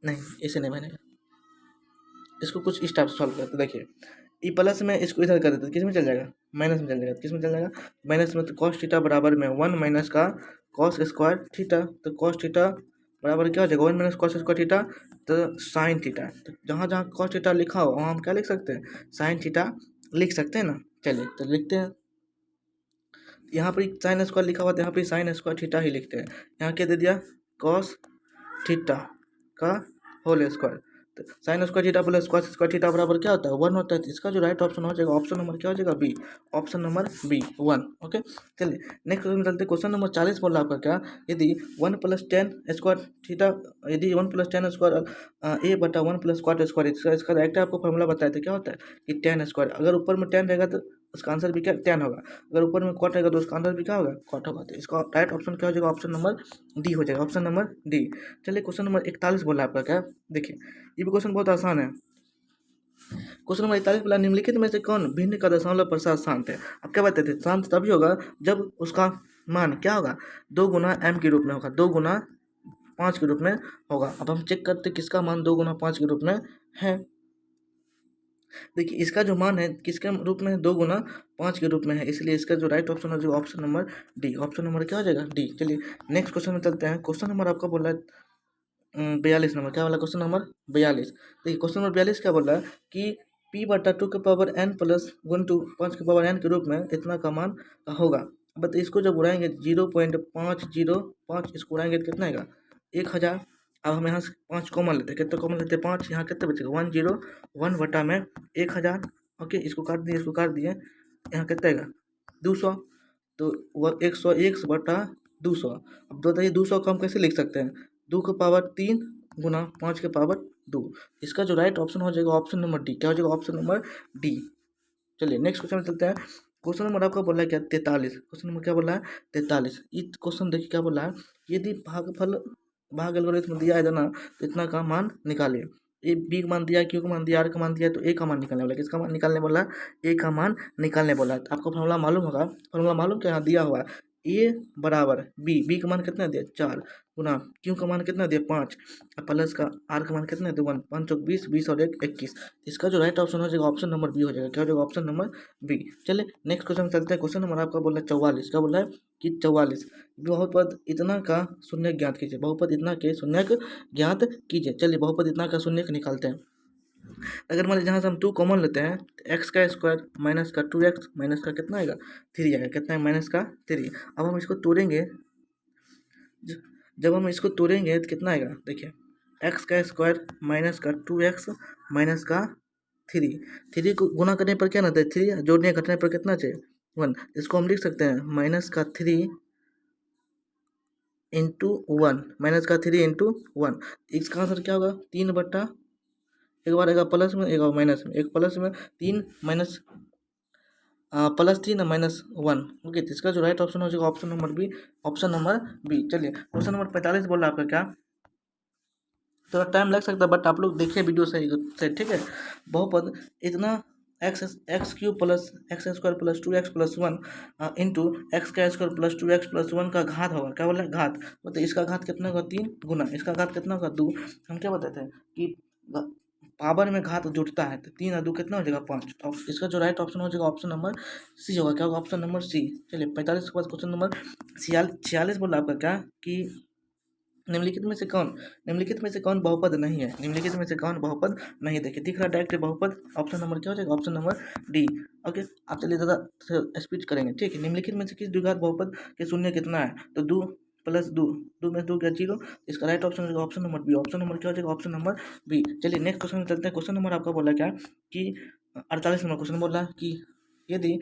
नहीं ऐसे नहीं बनेगा। इसको कुछ इस टाइप से सॉल्व करते, देखिए ई प्लस में इसको इधर कर देते, किस में चल जाएगा, माइनस में चल जाएगा। किस में चल जाएगा, माइनस में। तो cos थीटा बराबर में 1 माइनस का cos स्क्वायर थीटा, तो cos थीटा बराबर क्या हो जाएगा, 1 माइनस cos स्क्वायर थीटा, तो sin थीटा। तो जहाँ जहाँ cos थीटा लिखा हो वहाँ हम क्या लिख सकते हैं, sin थीटा लिख सकते हैं ना। चलिए तो लिखते हैं। यहाँ पर sin स्क्वायर लिखा हुआ था, यहाँ पर sin स्क्वायर थीटा ही लिखते हैं। यहाँ क्या दे दिया, cos थीटा का होल स्क्वायर। तो sign square theta plus cos square theta बराबर क्या होता है, 1 होता है। तो इसका जो राइट ऑप्शन हो जाएगा, ऑप्शन नंबर क्या हो जाएगा, B. Option number B 1। Okay चलिए नेक्स्ट क्वेश्चन में चलते। क्वेश्चन नंबर 40 बोल रहा है आपका क्या, यदि 1 + 10 स्क्वायर थीटा, यदि 1 + 10 स्क्वायर ए बटा 1 + cot स्क्वायर, इसका डायरेक्ट आपको फॉर्मूला बताया था, क्या होता है कि 10 स्क्वायर। अगर ऊपर में 10 रहेगा तो उसका आंसर भी क्या 10 होगा, अगर ऊपर में cot रहेगा तो उसका आंसर भी क्या होगा, cot होगा। तो इसका राइट ऑप्शन क्या हो जाएगा, ऑप्शन नंबर डी हो जाएगा, ऑप्शन नंबर डी। चलिए क्वेश्चन नंबर 41 बोला आपका क्या, देखिए ये भी क्वेश्चन बहुत आसान है। क्वेश्चन नंबर 41 बोला निम्नलिखित में से कौन भिन्न का दशमलव प्रसाद शांत है। अब क्या बताते थे, शांत तभी होगा जब उसका मान क्या होगा, 2 गुना m के रूप में होगा, 2 गुना 5 के रूप में होगा। अब हम चेक करते किसका मान 2 गुना 5 के रूप में है। देखिए इसका जो मान है किसके रूप में है, 2 गुना 5 के रूप में है, इसलिए इसका जो राइट ऑप्शन हो जाएगा option number D. Option number क्या हो जाएगा, डी। चलिए नेक्स्ट क्वेश्चन में चलते हैं। क्वेश्चन नंबर आपका बोल रहा है 42 नंबर, क्या बोला क्वेश्चन नंबर 42। देखिए क्वेश्चन नंबर 42 क्या बोल रहा है कि p बटा 2 के पावर n प्लस 5 के पावर n के रूप में इतना का मान होगा। बट इसको जब उड़ाएंगे 0.505, इसको उड़ाएंगे तो कितना आएगा, 1000। अब हम यहाँ से 5 कॉमन लेते हैं, कितना कॉमन लेते हैं, 5। यहाँ कितने बचेगा, 101 बटा में 1000। ओके इसको काट दिए, इसको काट दिए, यहाँ कितना आएगा 200। तो वह 101 बटा 200। अब बताइए 200 को हम कैसे लिख सकते हैं, 2 के पावर 3 गुना 5 के पावर 2। इसका जो राइट ऑप्शन हो जाएगा ऑप्शन नंबर डी। क्या हो जाएगा, ऑप्शन नंबर डी। चलिए नेक्स्ट क्वेश्चन में चलते हैं। क्वेश्चन नंबर आपका बोला है क्या, 43। क्वेश्चन नंबर क्या बोला है, 43। ये क्वेश्चन देखिए क्या बोला है, यदि भाग एल्गोरिथम दिया है ना तो इतना का मान निकालिए। ए बी का मान दिया है, क्यू का मान दिया, आर का मान दिया है, तो ए का मान निकालने बोला। किसका मान निकालने बोला है, ए का मान निकालने बोला है। तो आपको फॉर्मूला मालूम होगा, फॉर्मूला मालूम क्या यहाँ दिया हुआ है, ए बराबर बी का मान कितना दिया 4 गुना क्यू का मान कितना दिया 5 प्लस का आर का मान कितना दिया 1, 5 चौक 20, 20 और 1 21। इसका जो राइट ऑप्शन हो जाएगा ऑप्शन नंबर बी हो जाएगा। क्या हो जाएगा, ऑप्शन नंबर बी। चलिए नेक्स्ट क्वेश्चन में चलते हैं। क्वेश्चन नंबर आपका बोला है 44। क्या बोला है कि 44 बहुपद इतना का शून्य ज्ञात कीजिए, बहुपद इतना के शून्य ज्ञात कीजिए। चलिए बहुपद इतना का शून्य निकालते हैं। अगर मान लीजिए जहाँ से हम 2 कॉमन लेते हैं तो एक्स का स्क्वायर माइनस का 2x माइनस का कितना आएगा 3 आएगा, कितना है माइनस का 3। अब हम इसको तोड़ेंगे, जब हम इसको तोड़ेंगे तो कितना आएगा, देखिए एक्स का स्क्वायर माइनस का 2x माइनस का 3 को गुना करने पर क्या ना है 3, जोड़ने घटने पर कितना चाहिए 1। इसको हम लिख सकते हैं माइनस का 3 इंटू 1, माइनस का 3 इंटू 1। इसका आंसर क्या होगा 3 बटा एक बार आएगा प्लस में, एक बार माइनस में, एक प्लस में 3 माइनस प्लस 3 माइनस 1। ओके, तो इसका जो राइट ऑप्शन हो जाएगा option number B, option number B. चलिए क्वेश्चन नंबर 45 बोल रहा है आपका क्या, थोड़ा टाइम लग सकता है बट आप लोग देखिए वीडियो सही से, ठीक है। बहुपद इतना x cube plus x square plus 2x plus 1 into x का स्क्वायर प्लस 2x प्लस 1 का घात होगा। क्या बोला, घात। तो इसका घात कितना होगा, 3 गुना इसका घात कितना होगा, 2। हम क्या बताते हैं कि पावर में घात जुड़ता है, तो 3 और 2 कितना हो जाएगा, 5। तो इसका जो राइट ऑप्शन हो जाएगा ऑप्शन नंबर सी होगा। क्या होगा, ऑप्शन नंबर सी। चलिए 45 के बाद क्वेश्चन नंबर 46 बोला आपका क्या कि निम्नलिखित में से कौन बहुपद नहीं है, निम्नलिखित में से कौन बहुपद नहीं। देखिए दिख रहा डायरेक्ट बहुपद, ऑप्शन नंबर क्या हो जाएगा, ऑप्शन नंबर डी। ओके, आप चलिए ज़्यादा स्पीड करेंगे, ठीक है। निम्नलिखित में से किस द्विघात बहुपद के शून्य कितना है, तो 2 प्लस 2, 2 में 2 क्या 0। इसका राइट ऑप्शन हो जाएगा option number B, option number क्या हो जाएगा, ऑप्शन नंबर बी। चलिए नेक्स्ट क्वेश्चन में चलते हैं। क्वेश्चन नंबर आपका बोला क्या कि 48 नंबर क्वेश्चन बोला कि यदि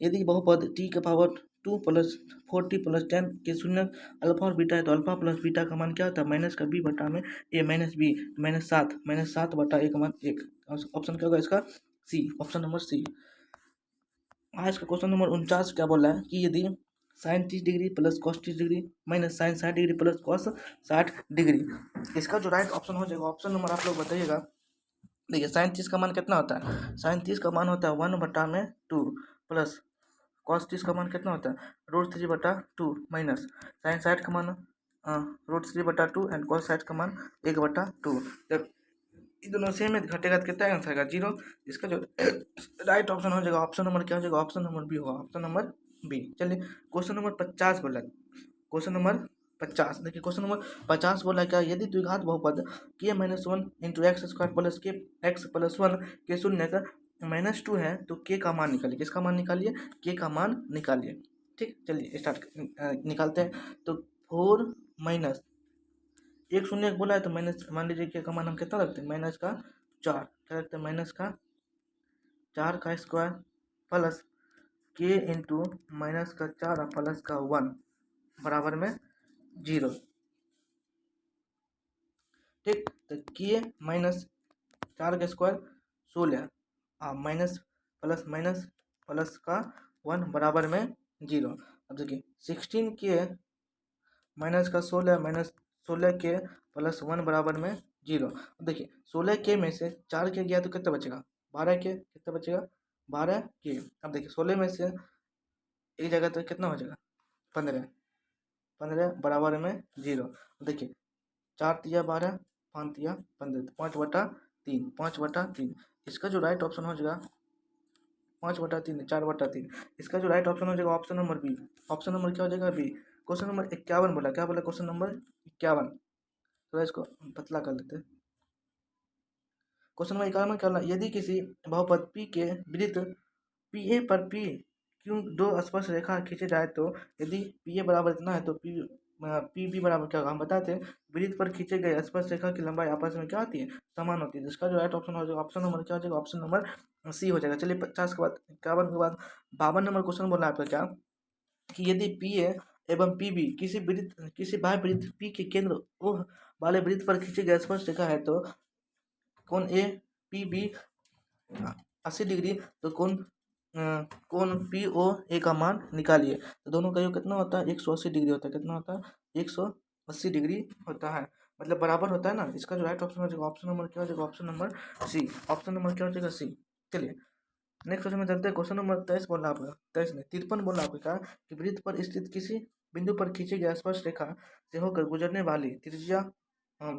यदि बहुपद t का पावर 2 प्लस 4t प्लस 10 के शून्य अल्फा और बीटा है, तो अल्फा प्लस बीटा का मान क्या होता है, माइनस का बी बटा में ए माइनस बी, माइनस सात बटा ए का मान 1। ऑप्शन क्या होगा इसका, सी, ऑप्शन नंबर सी। आज का क्वेश्चन नंबर 49 क्या बोला है कि यदि sine 30 degree plus cos 30 degree minus sine 60 degree plus cos 60 degree. इसका जो राइट ऑप्शन हो जाएगा ऑप्शन नंबर आप लोग बताइएगा। देखिए साइन 30 का मान कितना होता है, साइन 30 का मान होता है 1 बटा में 2 प्लस कॉस 30 का मान कितना होता है, √3 बटा 2 माइनस साइन 60 का मान √3 बटा 2 एंड कॉस 60 का मान 1 बटा 2। जब ये दोनों सेम है घटेगा तो कितना आंसर आएगा, 0। इसका जो राइट ऑप्शन हो जाएगा ऑप्शन नंबर क्या हो जाएगा, ऑप्शन नंबर बी होगा, ऑप्शन नंबर बी। चलिए क्वेश्चन नंबर 50 बोला, क्वेश्चन नंबर 50। देखिए क्वेश्चन नंबर 50 बोला क्या, यदि द्विघात बहुपद k minus 1 into x square plus के एक्स प्लस 1 के शून्य का -2 है, तो k का मान निकालिए। किसका मान निकालिए, k का मान निकालिए। ठीक, चलिए स्टार्ट निकालते हैं। तो 4 माइनस एक शून्य बोला है, तो माइनस मान लीजिए k का मान हम कितना रखते हैं, -4। क्या रखते हैं, -4 का स्क्वायर प्लस k इंटू -4 और प्लस का 1 बराबर में 0। ठीक, तो k -4 का स्क्वायर 16 माइनस प्लस का 1 बराबर में 0। अब देखिए 16 के माइनस का 16 के प्लस 1 बराबर में 0। अब देखिए 16 के में से 4 के गया तो कितना बचेगा, 12 के, कितना बचेगा 12 के। अब देखिए 16 में से एक जगह तो कितना हो जाएगा 15 बराबर में 0। देखिए 4 तिया 12, 5 तिया 15, 5/3, 5/3। इसका जो राइट ऑप्शन हो जाएगा 5/3, 4/3। इसका जो राइट ऑप्शन हो जाएगा option number B, option number क्या हो जाएगा, बी। क्वेश्चन नंबर 51 बोला, क्या बोला क्वेश्चन नंबर 51। तो इसको पतला कर लेते हैं। क्वेश्चन नंबर 51 में क्या बोला, यदि किसी बहुपद p के वृत्त पी ए पर पी क्यों 2 स्पर्श रेखा खींचे जाए, तो यदि पी ए बराबर इतना है तो पी बी बराबर क्या होगा, हम बताते हैं वृत्त पर खींचे गए स्पर्श रेखा की लंबाई आपस में क्या होती है, समान होती है। जिसका जो राइट ऑप्शन हो जाएगा ऑप्शन नंबर क्या हो जाएगा, ऑप्शन नंबर सी हो जाएगा। चलिए 50 के बाद 51 के बाद 52 नंबर क्वेश्चन बोला आपका क्या कि यदि पी ए एवं पी बी किसी बाह्य वृत्त पी के केंद्र ओ वाले वृत्त पर खींचे गए स्पर्श रेखा है, तो कोण ए पी बी 80 डिग्री, तो कोण पी ओ ए का मान निकालिए। तो दोनों का योग कितना होता है, 180 डिग्री होता है। कितना होता है, 180 डिग्री होता है, मतलब बराबर होता है ना। इसका जो राइट ऑप्शन हो जाएगा ऑप्शन नंबर क्या हो जाएगा, option number C, option number क्या हो जाएगा, सी। चलिए नेक्स्ट क्वेश्चन में चलते हैं। क्वेश्चन नंबर 23 बोला आपका, 23 नहीं 53 बोला आपका क्या कि वृत्त पर स्थित किसी बिंदु पर खींची गई स्पर्श रेखा से होकर गुजरने वाली त्रिज्या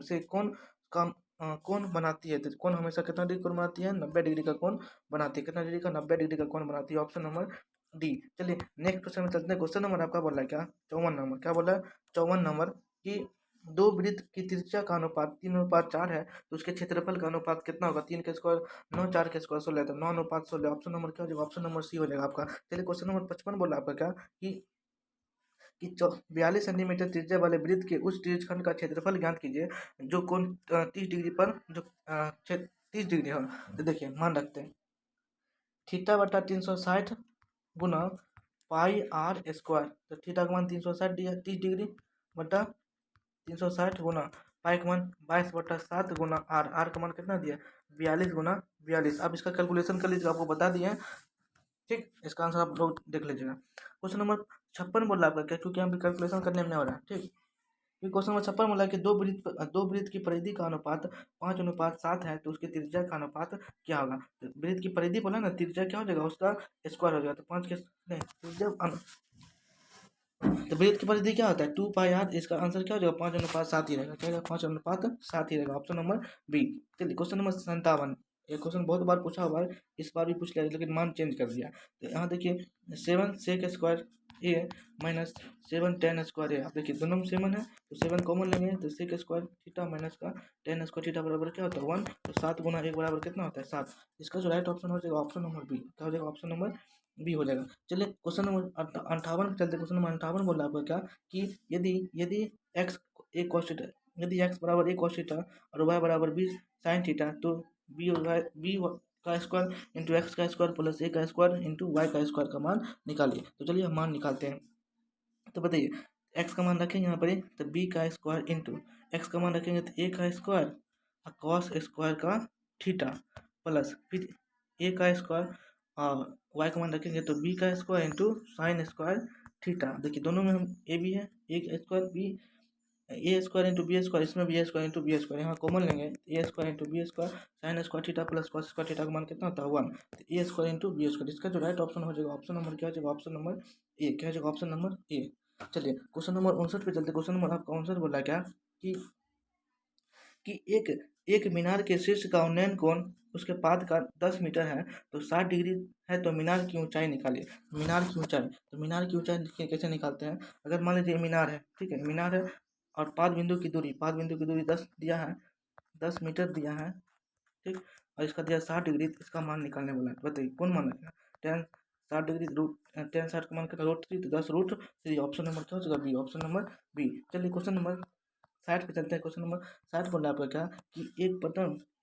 से कोण बनाती है। तो कोण हमेशा कितना डिग्री कोण बनाती है, 90 डिग्री का कोण बनाती है। कितना डिग्री का, 90 डिग्री का कोण बनाती है, ऑप्शन नंबर डी। चलिए नेक्स्ट क्वेश्चन में चलते हैं। क्वेश्चन नंबर आपका बोला है क्या, 54 नंबर। क्या बोला है, 54 नंबर की दो वृत्त की त्रिज्या का अनुपात 3:4 है, तो उसके क्षेत्रफल का अनुपात कितना होगा, 3 के स्क्वायर 9, 4 के स्क्वायर 16, तो 9:16। ऑप्शन नंबर क्या हो जाएगा, ऑप्शन नंबर सी हो जाएगा आपका। चलिए क्वेश्चन नंबर 55 बोला आपका क्या कि 42 सेंटीमीटर त्रिज्या वाले वृत्त के उस त्रिज्यखंड का क्षेत्रफल ज्ञात कीजिए जो कोण 30 डिग्री पर जो 30 डिग्री हो। तो देखिए मान रखते हैं θ/360 गुना पाई r स्क्वायर। तो थीटा का मान 360 30 डिग्री बटा 360 गुना पाई का मान 22/7 गुना आर, आर का मान कितना दिया 42 गुना 42। अब इसका कैलकुलेशन कर लीजिएगा, आपको बता दिए हैं, ठीक। इसका आंसर आप लोग देख लीजिएगा। क्वेश्चन नंबर 56 बोला आपका क्या, क्योंकि यहाँ पे कैलकुलेशन करने में नहीं हो रहा है, ठीक। ये क्वेश्चन नंबर 56 बोला कि दो वृत्त की परिधि का अनुपात 5:7 है, तो उसकी त्रिज्या का अनुपात क्या होगा। तो वृत्त की परिधि बोला ना, त्रिज्या क्या हो जाएगा उसका स्क्वायर हो जाएगा, तो 5 के नहीं त्रिज्या तो वृत्त की परिधि क्या होता है 2 पाई r, इसका आंसर क्या हो जाएगा 5:7 ही रहेगा, क्या रहेगा 5:7 ही रहेगा, ऑप्शन नंबर बी। चलिए क्वेश्चन नंबर 57, ये क्वेश्चन बहुत बार पूछा हुआ है, इस बार भी पूछ लिया लेकिन मान चेंज कर दिया। तो यहाँ देखिए 7 सेक स्क्वायर ए माइनस 7 टेन स्क्वायर ए, आप देखिए दोनों में सेवन है तो 7 कॉमन लेंगे, तो सेक स्क्वायर थीटा माइनस का टेन स्क्वायर थीटा बराबर क्या होता है 1, तो 7 गुना 1 बराबर कितना होता है 7। इसका जो राइट ऑप्शन हो जाएगा ऑप्शन नंबर बी, क्या हो जाएगा ऑप्शन नंबर बी हो जाएगा। चलिए क्वेश्चन नंबर 58 चलते, क्वेश्चन नंबर 58 बोल रहा है आपका क्या कि यदि यदि एक्स एक कॉस थीटा, यदि एक्स बराबर एक कॉस थीटा और वाई बराबर 20 साइन थीटा, तो बी का स्क्वायर इंटू एक्स का स्क्वायर प्लस ए का स्क्वायर इंटू वाई का स्क्वायर का मान निकालिए। तो चलिए हम मान निकालते हैं। तो बताइए एक्स का मान रखेंगे यहाँ पर तो बी का स्क्वायर इंटू एक्स का मान रखेंगे तो ए का स्क्वायर और कॉस स्क्वायर का थीटा प्लस फिर ए का स्क्वायर और वाई का मान रखेंगे तो बी का square into sine square theta. देखिए दोनों में हम ए भी है, एक square B A square into B square, इसमें B square into B square, यहाँ कॉमन लेंगे A square into B square sine square theta plus cos square theta का मान कितना होता है 1, तो A square into B square. इसका जो राइट ऑप्शन हो जाएगा ऑप्शन नंबर क्या हो जाएगा ऑप्शन नंबर ए, क्या हो जाएगा ऑप्शन नंबर ए। चलिए क्वेश्चन नंबर 59 पे चलते, क्वेश्चन नंबर आपका 59 बोला क्या कि एक एक मीनार के शीर्ष का उन्नयन कोण उसके पाद का 10 मीटर है, तो 60 डिग्री है, तो मीनार की ऊंचाई निकालिए। मीनार की ऊंचाई, तो मीनार की ऊंचाई कैसे निकालते हैं, अगर मान लीजिए मीनार है, ठीक है मीनार है और पाद बिंदु की दूरी 10 दिया है, 10 मीटर दिया है, ठीक, और इसका दिया 60 डिग्री, इसका मान निकालने वाला है। बताइए कौन मान रखेगा टेन 60 डिग्री रूट टेन 60 का मान कितना √3, तो 10√3, ऑप्शन नंबर क्या हो जाएगा बी, ऑप्शन नंबर बी। चलिए क्वेश्चन नंबर 60 पे चलते हैं। क्वेश्चन नंबर 60 बोल रहा है आपका क्या कि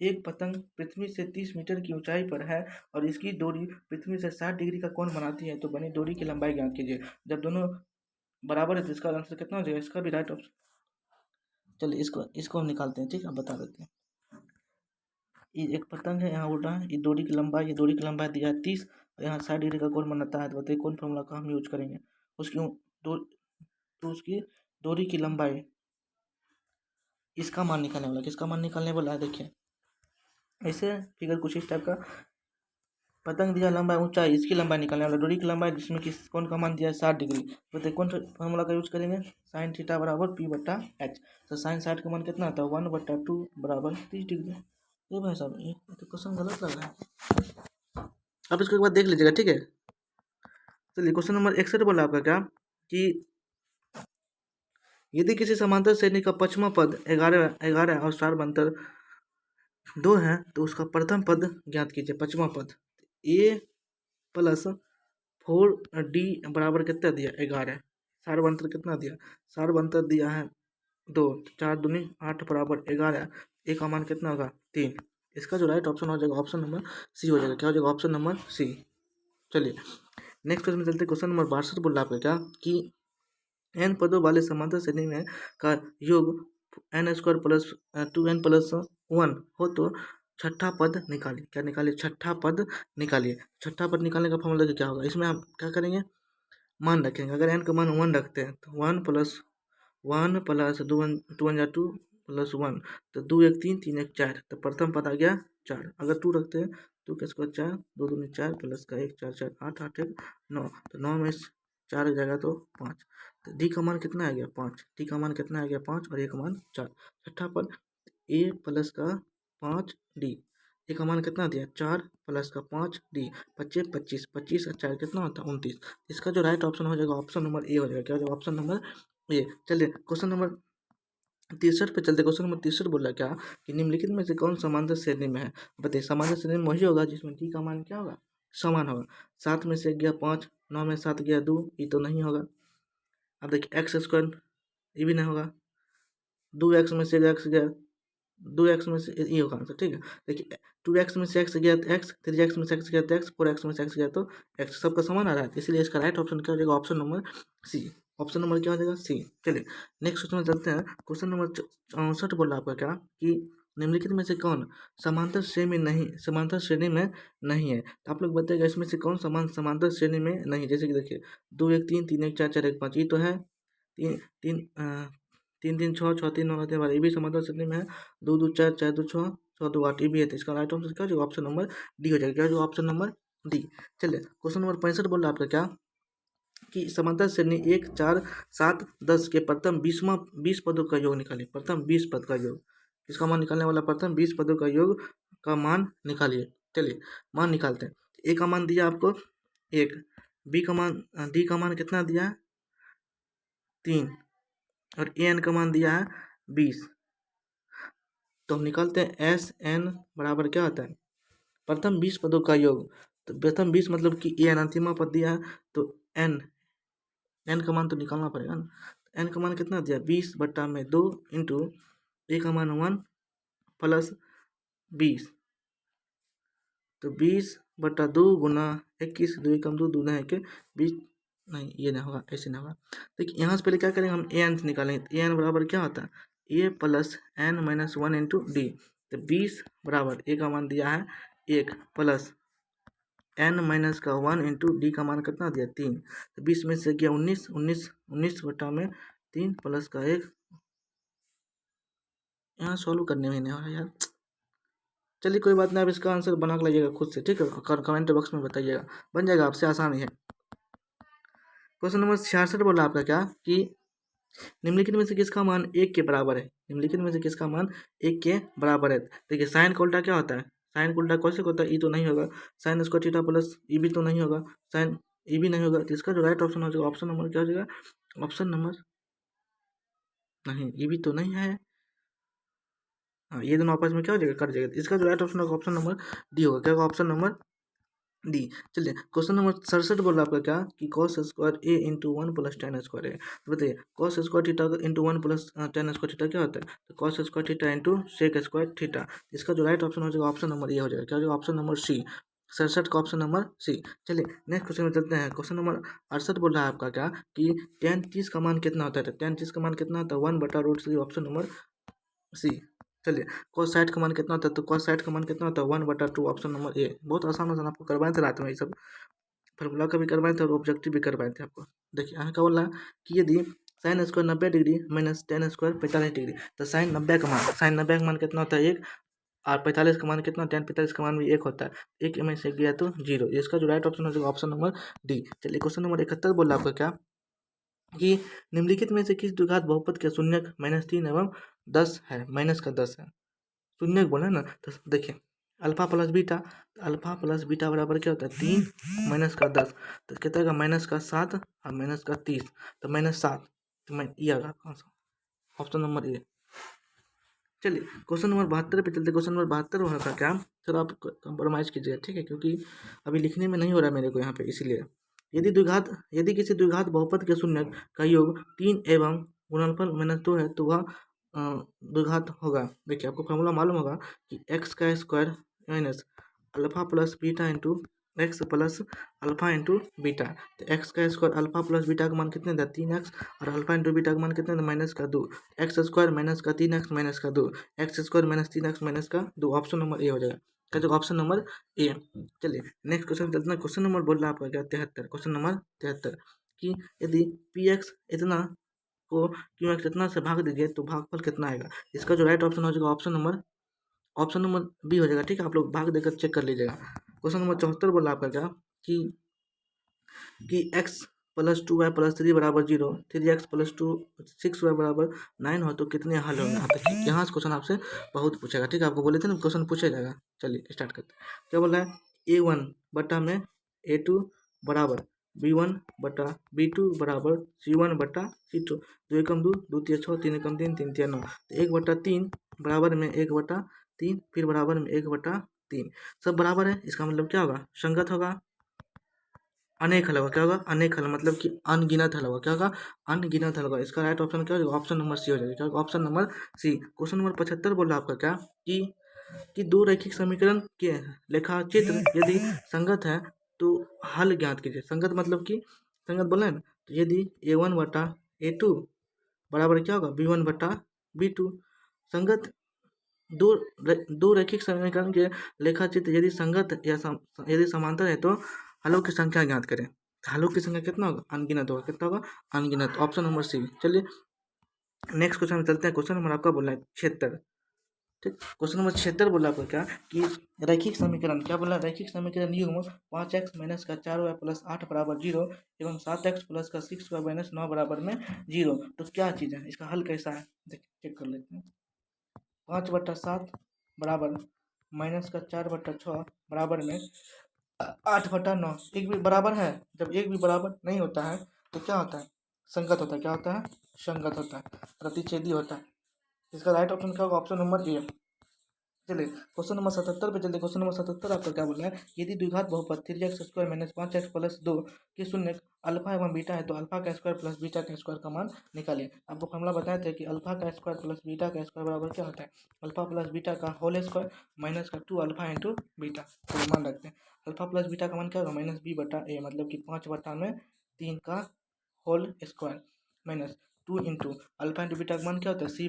एक पतंग पृथ्वी से 30 मीटर की ऊंचाई पर है और इसकी डोरी पृथ्वी से 60 डिग्री का कोण बनाती है, तो बनी डोरी की लंबाई ज्ञात कीजिए। जब दोनों बराबर है तो इसका आंसर कितना हो जाएगा, इसका भी राइट ऑप्शन। चलिए इसको हम निकालते हैं, ठीक है, बता देते हैं। ये एक पतंग है, यहाँ उड़ रहा है, ये डोरी की लंबाई दिया है 30 और यहाँ 60 डिग्री का कोण बनाता है, तो बताइए कौन फॉर्मूला का हम यूज करेंगे उसकी डो तो उसकी डोरी की लंबाई, इसका मान निकालने वाला, किसका मान निकालने वाला है, देखिए ऐसे फिगर कुछ इस टाइप का, पतंग दिया लंबाई ऊंचाई, इसकी लंबाई निकालने वाला, डोरी की लंबाई जिसमें कि कौन का मान दिया है 60 डिग्री, बताइए कौन सा फॉर्मूला का यूज करेंगे, साइन थीटा बराबर p/h। तो साइन 60 का मान कितना आता है 1/2 बराबर 30 डिग्री। ये भाई साहब ये तो क्वेश्चन गलत लग रहा है, आप इसको एक बार देख लीजिएगा, ठीक है। चलिए क्वेश्चन नंबर 61 बोला आपका क्या कि यदि किसी समांतर श्रेणी का पचवां पद 11 और सारबंतर 2 है, तो उसका प्रथम पद ज्ञात कीजिए। पचवां पद ए प्लस 4d बराबर कितना दिया 11, सारबंतर कितना दिया, सारबंतर दिया है 2, 4 दूनी 8 बराबर 11, ए का मान कितना होगा 3। इसका जो राइट ऑप्शन हो जाएगा ऑप्शन नंबर सी हो जाएगा, क्या हो जाएगा ऑप्शन नंबर सी। चलिए नेक्स्ट क्वेश्चन में चलते, क्वेश्चन नंबर 62 बोल रहा है आपका क्या कि n पदों वाले समांतर श्रेणी में का योग n² प्लस 2n+1 हो, तो छठा पद निकालिए। क्या निकालिए, छठा पद निकालिए। छठा पद निकालने का फॉर्मूला क्या होगा, इसमें आप क्या करेंगे मान रखेंगे, अगर n का मान 1 रखते हैं तो 1+1 2 2 प्लस 1, तो 2 1 3 3 1 4, तो प्रथम पद आ गया 4। अगर 2 रखते हैं 2 का स्क्वायर 4, 2 दूनी 4 प्लस का 1 4 4 8 8 1 9, तो 9 में 4 हो जाएगा तो 5, तो डी का मान कितना आ गया 5, डी का मान कितना आ गया 5 और ए का मान 4। छठा पद ए प्लस का 5d, ए का मान कितना दिया 4 प्लस का 5d, 25 25 25 और 4 कितना होता है 29। इसका जो राइट ऑप्शन हो जाएगा ऑप्शन नंबर ए हो जाएगा, क्या हो जाएगा ऑप्शन नंबर ए। चलिए क्वेश्चन नंबर 63 पे चलते, क्वेश्चन नंबर 63 बोला क्या कि निम्नलिखित में से कौन समांतर श्रेणी में है। बताइए समांतर श्रेणी में वही होगा जिसमें डी का मान क्या होगा समान होगा। 7 में से गया 5, 9 में 7 गया 2, ये तो नहीं होगा। अब देखिए x² ये भी नहीं होगा, 2x में से x गया 2x में से ये होगा आंसर, ठीक है। देखिए 2x में से x गया तो x, 3x में से x गया तो x, 4x में से x गया तो x, सबका समान आ रहा है, इसलिए इसका राइट ऑप्शन क्या हो जाएगा option number C. Option number क्या हो जाएगा? सी। चलिए नेक्स्ट क्वेश्चन में चलते हैं। क्वेश्चन नंबर 64 बोल रहा है आपका क्या कि निम्नलिखित में से कौन समांतर श्रेणी में नहीं है। तो आप लोग बताइएगा इसमें से कौन समांतर श्रेणी में नहीं। जैसे कि देखिए 2 1 3 3 1 4 4 1 5 ये तो है। 3 3 3 3 6 6 3 9 3 12 ये भी समांतर श्रेणी में है। 2 2 4 4 2 6 6 2 8 ये भी है। तो इसका राइट आंसर क्या हो जाएगा? ऑप्शन नंबर डी हो जाएगा। क्या हो जाएगा? Option number D. चलिए क्वेश्चन नंबर 65 बोल रहा है आपका क्या कि समांतर श्रेणी 1 4 7 10 के प्रथम 20 पदों का योग निकालिए। प्रथम 20 पद का योग, इसका मान निकालने वाला प्रथम 20 पदों का योग का मान निकालिए। चलिए मान निकालते हैं। ए का मान दिया आपको 1, बी का मान डी का मान कितना दिया है 3 और ए एन का मान दिया है 20। तो हम निकालते हैं एस एन बराबर क्या होता है प्रथम 20 पदों का योग। तो प्रथम 20 मतलब कि ए एन अंतिमा पद दिया है तो एन का मान तो निकालना पड़ेगा ना। एन का मान कितना दिया 20/2 इंटू ए का मान 1 प्लस 20। तो 20/2 गुना 21 2 कम 2 दूना है कि 20 नहीं ये नहीं होगा ऐसे नहीं होगा। देखिए यहाँ से पहले क्या करेंगे हम ए एन से निकालेंगे। ए एन बराबर क्या होता है A plus N minus 1 into D. तो 20 बराबर ए का मान दिया है 1 प्लस एन माइनस का 1 इंटू डी का मान कितना दिया 3। तो 20 में से गया 19 बटा में 3 प्लस का 1। यहाँ सॉल्व करने में नहीं हो रहा यार। चलिए कोई बात नहीं, आप इसका आंसर बना के लाइएगा खुद से, ठीक है। कमेंट बॉक्स में बताइएगा, बन जाएगा आपसे, आसान ही है। क्वेश्चन नंबर 66 बोला आपका क्या कि निम्नलिखित में से किसका मान 1 के बराबर है। निम्नलिखित में से किसका मान 1 के बराबर है। देखिए साइन का उल्टा क्या होता है, साइन का उल्टा कैसे होता है ई तो नहीं होगा। साइन स्क्वायर थीटा प्लस ई भी तो नहीं होगा, साइन ई भी नहीं होगा। तो इसका जो राइट ऑप्शन हो जाएगा ऑप्शन नंबर क्या हो जाएगा ऑप्शन नंबर नहीं ई भी तो नहीं है। हाँ ये दोनों आपस में क्या हो जाएगा कट जाएगा। इसका जो राइट ऑप्शन होगा ऑप्शन नंबर डी होगा। क्या होगा ऑप्शन नंबर डी। चलिए क्वेश्चन नंबर 67 बोल रहा है आपका क्या कि cos square A into 1 plus tan square है। तो बताइए cos square theta into 1 plus tan square theta क्या होता है। तो cos square theta into sec square theta. इसका जो राइट ऑप्शन हो जाएगा ऑप्शन नंबर ये हो जाएगा। क्या हो जाएगा ऑप्शन नंबर सी। 67 का ऑप्शन नंबर सी। चलिए नेक्स्ट क्वेश्चन में चलते हैं। क्वेश्चन नंबर 68 बोल रहा है आपका क्या कि टेन 30 का मान कितना होता है। टेन 30 का मान कितना होता है 1/√3 ऑप्शन नंबर सी। चलिए cos 60 का मान कितना होता है। तो cos 60 का मान कितना होता है 1/2 ऑप्शन नंबर ए। बहुत आसान आसान आपको करवाए थे रात में, ये सब फार्मूला का भी करवाए थे और ऑब्जेक्टिव भी करवाए थे आपको। देखिए यहाँ क्या बोल रहा है कि यदि sine square 90 degree minus ten square 45 degree. तो साइन 90 का मान कितना होता है 1 और 45 का मान कितना टेन 45 का मान भी 1 होता है। 1 में से गया तो 0। इसका जो राइट ऑप्शन हो जाएगा ऑप्शन नंबर डी। चलिए क्वेश्चन नंबर 71 बोल रहा है आपका क्या कि निम्नलिखित में से किस द्विघात बहुपद के शून्यक -3 एवं 10 है। माइनस का 10 है, शून्यक बोला ना। तो देखिए alpha plus beta, alpha plus beta बराबर क्या होता है 3 माइनस का 10। तो कितना का माइनस का 7 और माइनस का 30। तो -7। तो मैं ये आगा ऑप्शन नंबर ए। चलिए क्वेश्चन नंबर 72 पे चलते। क्वेश्चन नंबर 72 वहाँ का क्या सर आप कंप्रोमाइज़ कीजिए, ठीक है, क्योंकि अभी लिखने में नहीं हो रहा मेरे को यहाँ पे, इसीलिए। यदि किसी द्विघात बहुपद के शून्यक का योग 3 एवं गुणनफल -2 है तो वह द्विघात होगा। देखिए आपको फॉर्मूला मालूम होगा कि एक्स का square minus alpha plus beta into x plus alpha into beta. तो एक्स का स्क्वायर अल्फा प्लस बीटा का मान कितने था 3x और अल्फा इंटू बीटा का मान कितने था माइनस का 2। एक्स स्क्वायर माइनस का 3x माइनस का 2, x square minus 3x minus का 2। ऑप्शन नंबर ए हो जाएगा। क्या जो ऑप्शन नंबर ए। चलिए नेक्स्ट क्वेश्चन चलते हैं। क्वेश्चन नंबर बोल रहा है आपका क्या 73। क्वेश्चन नंबर 73 कि यदि पी एक्स इतना को क्यू एक्स इतना से भाग दीजिए तो भागफल कितना आएगा। इसका जो राइट ऑप्शन हो जाएगा ऑप्शन नंबर बी हो जाएगा, ठीक है। आप लोग भाग देकर चेक कर लीजिएगा। क्वेश्चन नंबर 74 बोला आपका क्या कि x प्लस 2y प्लस 3 बराबर 0, 3x प्लस 6y बराबर 9 हो तो कितने हल होंगे। आप देखिए यहाँ से क्वेश्चन आपसे बहुत पूछेगा, ठीक है। आपको बोले थे ना क्वेश्चन पूछा जाएगा। चलिए स्टार्ट करते हैं। क्या बोला है a1 बटा में a2 बराबर b1 बटा b2 बराबर c1 बटा c2। 2 एकम 2 2 तिया 6 3 एकम 3 3 तिया 9। तो 1/3 बराबर में 1/3 फिर बराबर में 1/3 सब बराबर है। इसका मतलब क्या होगा संगत होगा। अनेक हल होगा। क्या होगा अनेक हल मतलब कि अनगिनत हल होगा। क्या होगा अनगिनत हल होगा। इसका राइट ऑप्शन क्या हो जाएगा ऑप्शन नंबर सी हो जाएगा। क्या होगा option number C. Question number 75 बोल रहा है आपका क्या कि दो रैखिक समीकरण के लेखाचित्र यदि संगत है तो हल ज्ञात कीजिए। संगत मतलब कि संगत बोले ना तो यदि A1/A2 बराबर क्या होगा B1/B2। संगत दो रैखिक समीकरण के लेखाचित्र यदि संगत या यदि समांतर है तो हलों की संख्या ज्ञात करें। हलों की संख्या कितना होगा, अनगिनत होगा। कितना होगा, अनगिनत। Option number C. चलिए नेक्स्ट क्वेश्चन में चलते हैं। क्वेश्चन नंबर आपका बोला है 76। ठीक, क्वेश्चन नंबर 76 बोला आपको क्या कि रैखिक समीकरण, क्या बोला, रैखिक समीकरण युग्म 5x माइनस का 4y प्लस 8 बराबर 0 एवं 7x प्लस का 6y माइनस 9 बराबर में 0। तो क्या चीज़ है, इसका हल कैसा है, चेक कर लेते हैं। 5/7 बराबर माइनस का 4/6 बराबर में 8/9। एक भी बराबर है, जब एक भी बराबर नहीं होता है तो क्या होता है, संगत होता है। क्या होता है, संगत होता है, प्रतिच्छेदी होता है। इसका राइट ऑप्शन क्या होगा, ऑप्शन नंबर ए। चलिए क्वेश्चन नंबर 77 पे चलिए। क्वेश्चन नंबर 77 आपका क्या बोला है, यदि द्विघात बहुपद 3x² माइनस 5x प्लस 2 के शून्य अल्फा एवं बीटा है तो अल्फा का स्क्वायर प्लस बीटा का स्क्वायर का मान निकालिए। आपको फॉर्मूला बताए थे कि अल्फा का स्क्वायर प्लस बीटा का स्क्वायर बराबर क्या होता है, अल्फा प्लस बीटा का होल स्क्वायर माइनस का 2 अल्फा इंटू बीटा। तो मान रखते हैं अल्फा प्लस बीटा का मान क्या होगा, माइनस B/A, मतलब कि 5/3 का whole square minus 2 into alpha into beta का मान क्या होता है C/A।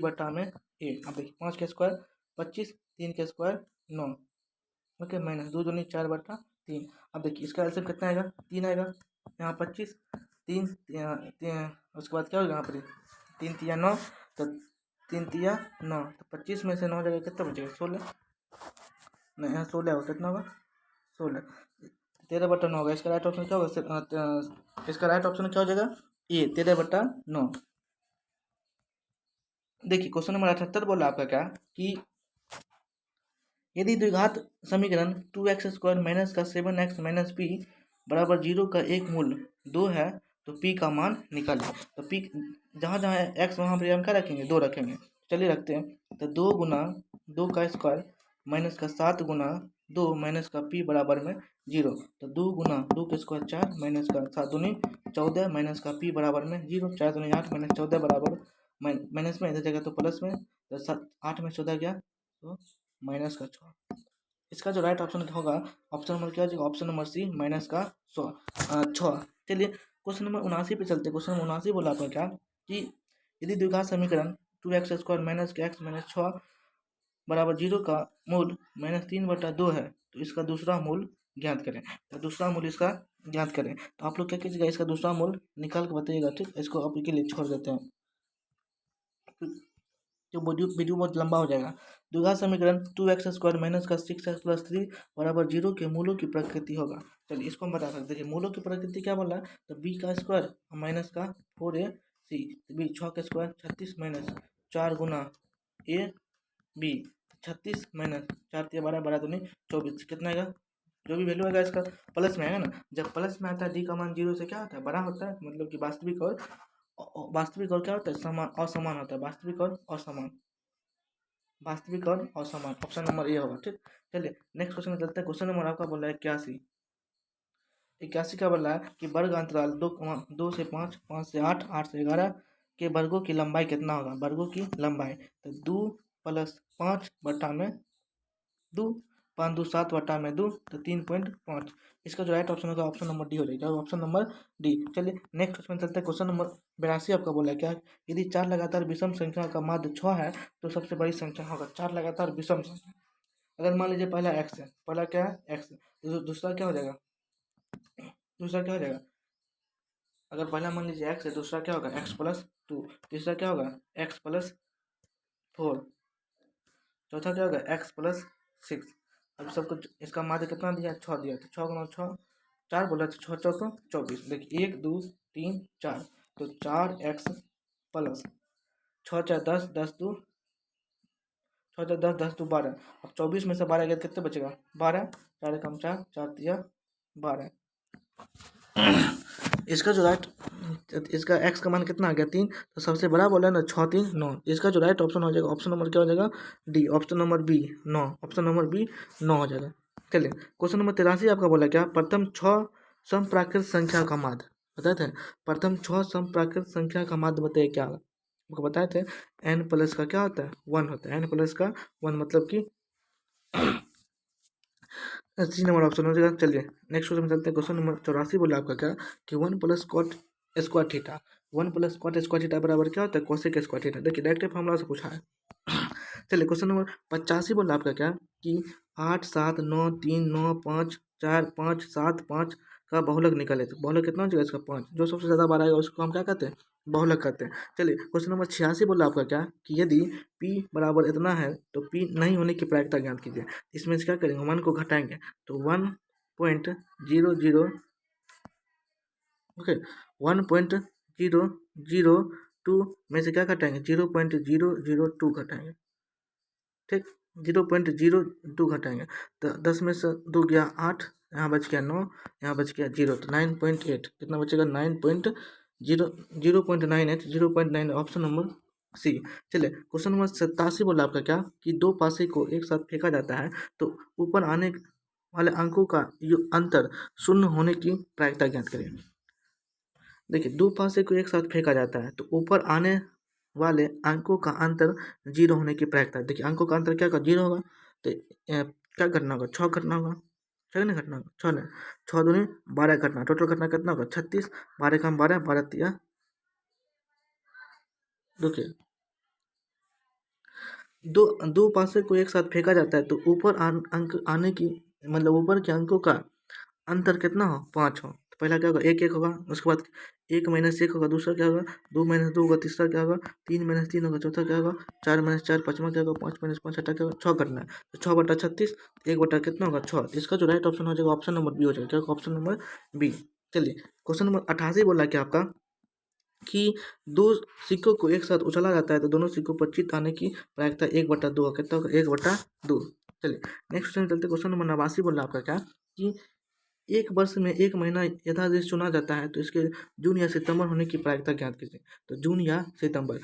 अब देखिए 5 का स्क्वायर 25, 3 का स्क्वायर 9, ओके, माइनस 2 दूनी 4/3। अब देखिए इसका एलसीएम कितना आएगा, 3 आएगा। यहाँ 25, 3 उसके बाद क्या होगा, यहाँ पर 3 तिया 9, तो 3 तिया 9, तो 25 में से 9 जगह कितना बचेगा, 16। नहीं, यहाँ 16 होगा, कितना होगा 16, 13/9 होगा। इसका राइट ऑप्शन क्या होगा, इसका राइट ऑप्शन क्या हो जाएगा, ये 13/9। देखिए क्वेश्चन नंबर 78 बोला आपका क्या कि यदि द्विघात समीकरण 2x² माइनस का 7x माइनस p बराबर 0 का एक मूल 2 है तो p का मान निकालें। तो p जहाँ जहाँ x वहाँ पर हम क्या रखेंगे, 2 रखेंगे। चलिए रखते हैं। तो 2 गुना 2 का स्क्वायर माइनस का 7 गुना 2 माइनस का p बराबर में 0। तो 2 गुना 2 का स्क्वायर 4 माइनस का 7 दूनी 14 माइनस का p बराबर में 0। 4 दूनी 8 माइनस 14 बराबर माइनस में, इधर जगह तो प्लस में, तो 8 में 14 गया तो माइनस का 6। इसका जो राइट ऑप्शन होगा, ऑप्शन नंबर क्या हो जाएगा, ऑप्शन नंबर सी, माइनस का 6। चलिए क्वेश्चन नंबर 79 पे चलते हैं। क्वेश्चन नंबर 79 बोला आपका क्या कि यदि द्विघात समीकरण 2x² माइनस का x माइनस 6 बराबर 0 का मूल -3/2 है तो इसका दूसरा मूल ज्ञात करें। तो दूसरा मूल इसका ज्ञात करें, तो आप लोग क्या कीजिएगा, इसका दूसरा मूल निकाल के बताइएगा। ठीक, इसको आप के लिए छोड़ देते हैं, जो वीडियो बहुत लंबा हो जाएगा। द्विघात समीकरण 2x² माइनस का 6x प्लस 3 बराबर 0 के मूलों की प्रकृति होगा। चलिए इसको हम बता सकते हैं। मूलों की प्रकृति क्या बोला, तो b का स्क्वायर माइनस का 4ac, b 6 का square 36 minus 4 Guna a b 36 minus 4 तिया 12 12 दूनी 24, कितना आएगा, जो भी वैल्यू आएगा इसका प्लस में आएगा ना। जब प्लस में आता है d का मान 0 से क्या होता है, बड़ा होता है, मतलब कि वास्तविक और क्या होता है, समान असमान होता है। वास्तविक और असमान, ऑप्शन नंबर ए होगा। ठीक, चलिए नेक्स्ट क्वेश्चन में चलते हैं। क्वेश्चन नंबर आपका बोला है 81। 81 का बोला है कि वर्ग अंतराल 2 से 5, 5 से 8, 8 से 11 के वर्गों की लंबाई कितना होगा, वर्गों की लंबाई। तो 2 + 5 बटा में 2, 5 2 7 बटा में 2, तो 3.5। इसका जो राइट ऑप्शन होगा, ऑप्शन नंबर डी हो जाएगा, ऑप्शन नंबर डी। चलिए नेक्स्ट क्वेश्चन चलते हैं। क्वेश्चन नंबर 82 आपका बोला है क्या, यदि 4 लगातार विषम संख्या का माध्य 6 है तो सबसे बड़ी संख्या होगा। 4 लगातार विषम संख्या, अगर मान लीजिए पहला x है, पहला क्या है x, तो दूसरा क्या हो जाएगा, दूसरा क्या हो जाएगा, अगर पहला मान लीजिए x है, दूसरा क्या होगा x+2, तीसरा क्या होगा x+4, चौथा क्या होगा x+6। अब सब कुछ इसका माध्य कितना दिया है, 6 दिया, तो 6 गुना 6 4 बोला, तो 6 चौको 24। देखिए 1 2 3 4, तो 4x प्लस 6 4 10, 10 2 6 4 10, 10 2 12। अब 24 में से 12 गया कितने बचेगा, 12, 4 कम 4, 4 तिया 12। इसका जो राइट, इसका x का मान कितना आ गया 3, तो सबसे बड़ा बोला है ना 6 3 9। इसका जो राइट ऑप्शन हो जाएगा, ऑप्शन नंबर क्या हो जाएगा, D, option number B 9, option number B 9 हो जाएगा। चलिए क्वेश्चन नंबर 83 आपका बोला क्या, प्रथम 6 समप्राकृत संख्या का माध्य बताए थे। प्रथम 6 समप्राकृत संख्या का माध्य बताइए क्या, आपको बताए थे n प्लस का क्या होता है 1 होता है, n प्लस का 1 मतलब कि 3 नंबर ऑप्शन हो जाएगा। चलिए नेक्स्ट क्वेश्चन में चलते हैं। क्वेश्चन नंबर 84 बोला आपका क्या कि 1 + cot square theta. 1 + cot square theta बराबर क्या होता है? Cosec square theta. देखिए डायरेक्ट फॉर्मूला से पूछा है। चलिए क्वेश्चन नंबर 85 बोला आपका क्या कि 8 7 9 3 9 5 4 5 7 5 का बहुलक निकाले। तो बहुलक कितना हो जाएगा इसका? 5। जो सबसे ज़्यादा बार आएगा उसको हम क्या कहते हैं? बहुलक कहते हैं। चलिए क्वेश्चन नंबर 86 बोला आपका क्या कि यदि p बराबर इतना है तो p नहीं होने की प्रायिकता ज्ञात कीजिए। इसमें से क्या करेंगे? 1 को घटाएंगे तो 1.00, ओके, 1.002 में से क्या घटाएंगे? 0.002 घटाएंगे, ठीक। 0.02 घटाएंगे तो 10 में से 2 गया 8, यहाँ बच गया 9, यहाँ बच गया 0, तो 9.8 कितना बचेगा? 0.98, 0.9 ऑप्शन नंबर सी। चलिए क्वेश्चन नंबर 87 बोला आपका क्या कि दो पासे को एक साथ फेंका जाता है तो ऊपर आने वाले अंकों का अंतर शून्य होने की प्रायिकता ज्ञात करें। देखिए दो पासे को एक साथ फेंका जाता है तो ऊपर आने वाले अंकों का अंतर 0 होने की प्रायिकता। देखिए अंकों का अंतर क्या होगा? 0 होगा। तो क्या घटना होगा? 6 घटना होगा। 6 नहीं घटना होगा? 6 नहीं, 6 दूनी 12 घटना। टोटल घटना कितना होगा? 36। 12 कम 12, 12 तिया। देखिए दो दो पासे को एक साथ फेंका जाता है तो ऊपर अंक आने की मतलब ऊपर के अंकों का अंतर कितना हो? 5 हो। तो पहला क्या होगा? 1 1 होगा। उसके बाद 1 - 1 होगा। दूसरा क्या होगा? 2 - 2 होगा। तीसरा क्या होगा? 3 - 3 होगा। चौथा क्या होगा? 4 - 4। पाँचवा क्या होगा? 5 - 5। छठा क्या होगा? 6 करना है तो 6/36। 1 बटा कितना होगा? 6। इसका जो राइट ऑप्शन हो जाएगा ऑप्शन नंबर बी हो जाएगा। क्या होगा? Option number B. चलिए क्वेश्चन नंबर 88 बोला क्या आपका कि दो सिक्कों को एक साथ उछाला जाता है तो दोनों सिक्कों पर चित आने की प्रायिकता 1/2 होगा। कितना होगा? 1/2। चलिए नेक्स्ट क्वेश्चन चलते। क्वेश्चन नंबर 89 बोला आपका क्या कि एक वर्ष में एक महीना यथादेश चुना जाता है तो इसके जून या सितंबर होने की प्रायिकता ज्ञात कीजिए। तो जून या सितंबर,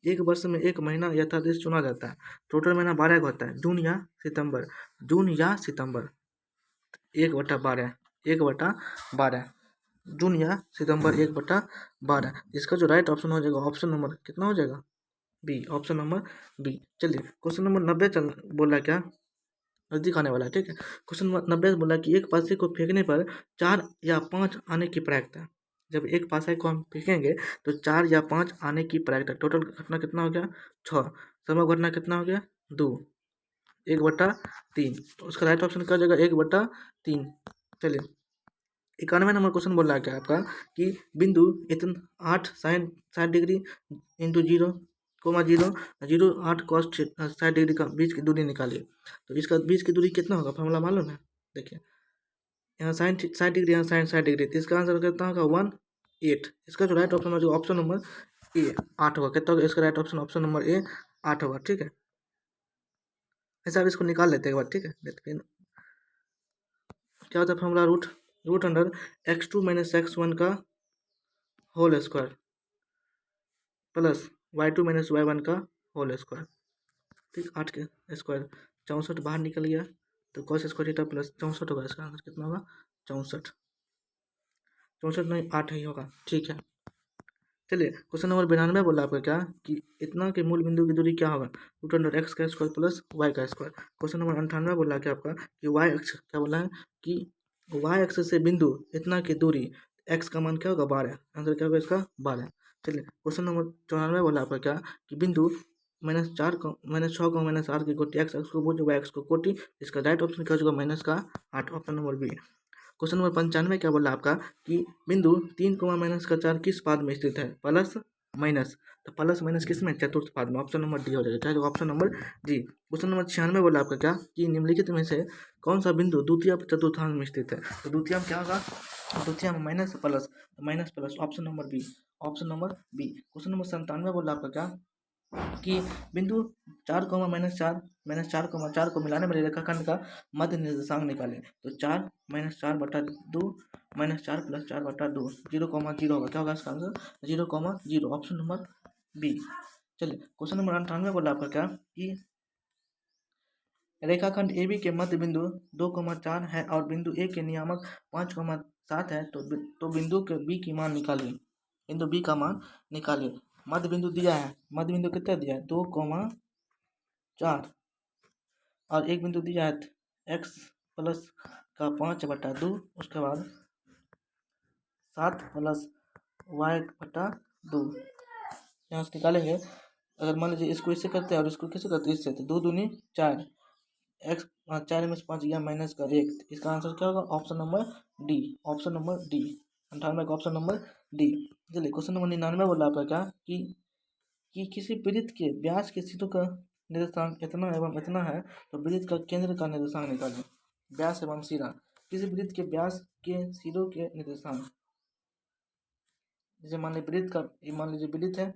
एक वर्ष में एक महीना यथादेश चुना जाता है। टोटल महीना 12 का होता है। जून या सितंबर, जून या सितंबर, 1/12, 1/12, जून या सितंबर 1/12। इसका जो राइट ऑप्शन हो जाएगा ऑप्शन नंबर कितना हो जाएगा? B, option number B. चलिए क्वेश्चन नंबर 90 चल बोला क्या? नजदीक आने वाला है, ठीक है। क्वेश्चन नंबर 90 बोला कि एक पासे को फेंकने पर 4 या 5 आने की प्रायिकता। जब एक पासे को हम फेंकेंगे तो 4 या 5 आने की प्रायिकता। टोटल घटना कितना हो गया? 6। समय घटना कितना हो गया? 2, 1/3। तो उसका राइट ऑप्शन क्या हो जाएगा? 1/3। चलिए 91 नंबर क्वेश्चन बोल रहा है क्या आपका कि बिंदु इतना 8 sin 60 degree into 0, 0, 0 8 cos 60 degree का बीच की दूरी निकालिए। तो इसका बीच की दूरी कितना होगा? फॉर्मूला मालूम है? देखिए यहाँ साइन 60 डिग्री, यहाँ साइन 60 डिग्री, तो इसका आंसर कितना होगा? 1/8। इसका जो राइट ऑप्शन होगा ऑप्शन नंबर ए 8 होगा। कितना होगा इसका राइट ऑप्शन? ऑप्शन नंबर ए 8 होगा, ठीक है। ऐसा आप इसको निकाल लेते हैं एक बार, ठीक है। लेकिन क्या होता है formula? Root under x2 - x1 का whole square plus y2 - y1 का होल स्क्वायर, ठीक। 8 के स्क्वायर 64 बाहर निकल गया तो cos स्क्वायर थीटा प्लस 64 होगा। इसका आंसर कितना होगा? 64। 64 नहीं 8 ही होगा, ठीक है। चलिए क्वेश्चन नंबर 92 बोला आपका क्या कि इतना के मूल बिंदु की दूरी क्या होगा? रूट अंडर x का स्क्वायर प्लस y का स्क्वायर। क्वेश्चन नंबर 98 बोला क्या आपका कि y अक्ष क्या बोला है कि y अक्ष से बिंदु इतना की दूरी, x का मान क्या होगा? 12। आंसर क्या होगा इसका? 12। चलिए क्वेश्चन नंबर 94 बोला आपका क्या कि बिंदु -4 को -6 को -8 की कोटि x को भुज y को कोटि। इसका राइट ऑप्शन क्या होगा? -8, option number B. Question number 95 क्या बोला आपका कि बिंदु 3 -4 किस पाद में स्थित है? Plus minus. तो प्लस माइनस किस में? चतुर्थ पाद में। ऑप्शन नंबर डी हो जाएगा। क्या ऑप्शन नंबर जी। क्वेश्चन नंबर 96 बोला आपका क्या कि निम्नलिखित में से कौन सा बिंदु द्वितीय चतुर्थांश में स्थित है? तो द्वितीय में क्या होगा? द्वितीय में minus plus, minus plus, option number B, option number B. Question number 97 बोला आपका क्या कि बिंदु 4, -4, -4, 4 को मिलाने वाले रेखाखंड का मध्य निर्देशांक निकालें। तो 4 - 4/2 -4 + 4/2, 0, 0 होगा। क्या होगा इसका आंसर? 0, 0, option number B. चलिए क्वेश्चन नंबर 98 बोला आपका क्या कि रेखाखंड ए बी के मध्य बिंदु 2, 4 है और बिंदु ए के नियामक 5, 7 है तो बिंदु के बी की मान निकालिए। बिंदु बी का मान निकालिए। मध्य बिंदु दिया है। मध्य बिंदु कितना दिया है? 2, 4 और एक बिंदु दिया है x + का 5/2, उसके बाद 7 + वाई बटा 2 यहाँ से निकालेंगे। अगर मान लीजिए इसको इससे करते हैं और इसको कैसे करते हैं, इससे, तो 2 दूनी 4, एक्स 4 में से 5 गया माइनस का 1, इसका आंसर क्या होगा, option number D, option number D, 98 का ऑप्शन नंबर डी। चलिए क्वेश्चन नंबर 99 बोला आपका क्या कि किसी वृत्त के व्यास के सिरों का निर्देशांक इतना एवं इतना है तो वृत्त का केंद्र का निर्देशांक निकालें। व्यास एवं सिरा, किसी वृत्त के व्यास के सिरों के निर्देशांक, जैसे मान लीजिए वृत्त का, मान लीजिए वृत्त है,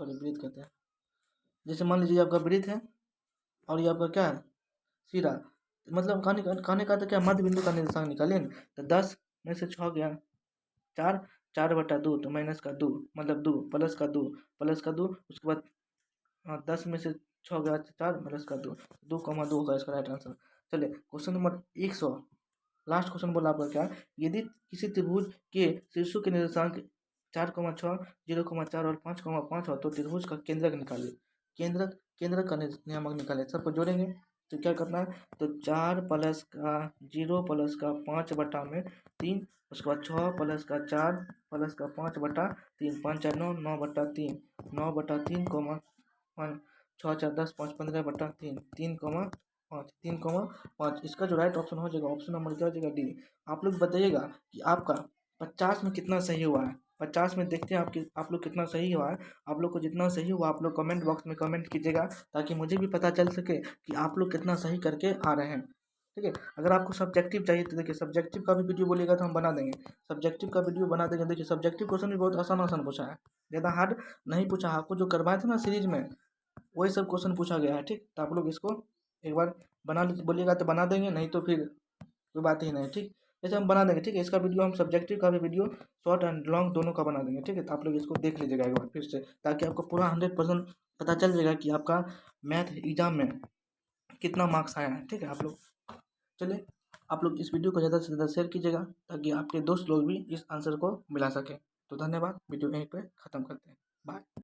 सॉरी वृत्त कहते हैं, जैसे मान लीजिए आपका वृत्त है और ये आपका क्या है, सिरा, मतलब कहने का तो क्या, मध्य बिंदु का निर्देशांक निकालिए ना। तो 10 में से 6 गया 4, 4 बटा 2 तो माइनस का 2, मतलब 2 प्लस का 2, प्लस का 2, उसके बाद 10 में से 6 गया 4 प्लस का 2, 2,2 होगा इसका राइट आंसर। चलिए क्वेश्चन नंबर 100, लास्ट क्वेश्चन बोला आपका क्या, यदि किसी त्रिभुज के शीर्षों के निर्देशांक 4,6, 0,4 और 5,5 हो तो त्रिभुज का केंद्रक निकालिए। केंद्रक का नियामक निकालिए। सबको जोड़ेंगे तो क्या करना है, तो 4 प्लस का 0 प्लस का 5 बटा में 3, उसके बाद 6 प्लस का 4 प्लस का 5 बटा 3, 5 4 9, 9 बटा 3, 9 बटा 3 कोमा 5, 6 4 10, 5 15 बटा 3, 3,5, 3,5। इसका जो राइट ऑप्शन हो जाएगा, ऑप्शन नंबर क्या हो जाएगा, डी। आप लोग बताइएगा कि आपका 50 में कितना सही हुआ है। 50 में देखते हैं आप लोग कितना सही हुआ है। आप लोग को जितना सही हुआ आप लोग कमेंट बॉक्स में कमेंट कीजिएगा, ताकि मुझे भी पता चल सके कि आप लोग कितना सही करके आ रहे हैं। ठीक है, अगर आपको सब्जेक्टिव चाहिए तो देखिए सब्जेक्टिव का भी वीडियो बोलिएगा तो हम बना देंगे, सब्जेक्टिव का वीडियो बना देंगे। देखिए सब्जेक्टिव क्वेश्चन भी बहुत आसान आसान पूछा है, ज़्यादा हार्ड नहीं पूछा। आपको जो करवाए थे ना सीरीज में, वही सब क्वेश्चन पूछा गया है। ठीक, तो आप लोग इसको एक बार बना बोलिएगा तो बना देंगे, नहीं तो फिर कोई बात ही नहीं। ठीक, जैसे हम बना देंगे। ठीक है, इसका वीडियो हम सब्जेक्टिव का भी वीडियो शॉर्ट एंड लॉन्ग दोनों का बना देंगे। ठीक है, तो आप लोग इसको देख लीजिएगा एक बार फिर से, ताकि आपको पूरा 100% पता चल जाएगा कि आपका मैथ एग्जाम में कितना मार्क्स आया है। ठीक है, आप लोग चलिए, आप लोग इस वीडियो को ज़्यादा से ज़्यादा शेयर कीजिएगा, ताकि आपके दोस्त लोग भी इस आंसर को मिला सकें। तो धन्यवाद, वीडियो यहीं पे ख़त्म करते हैं।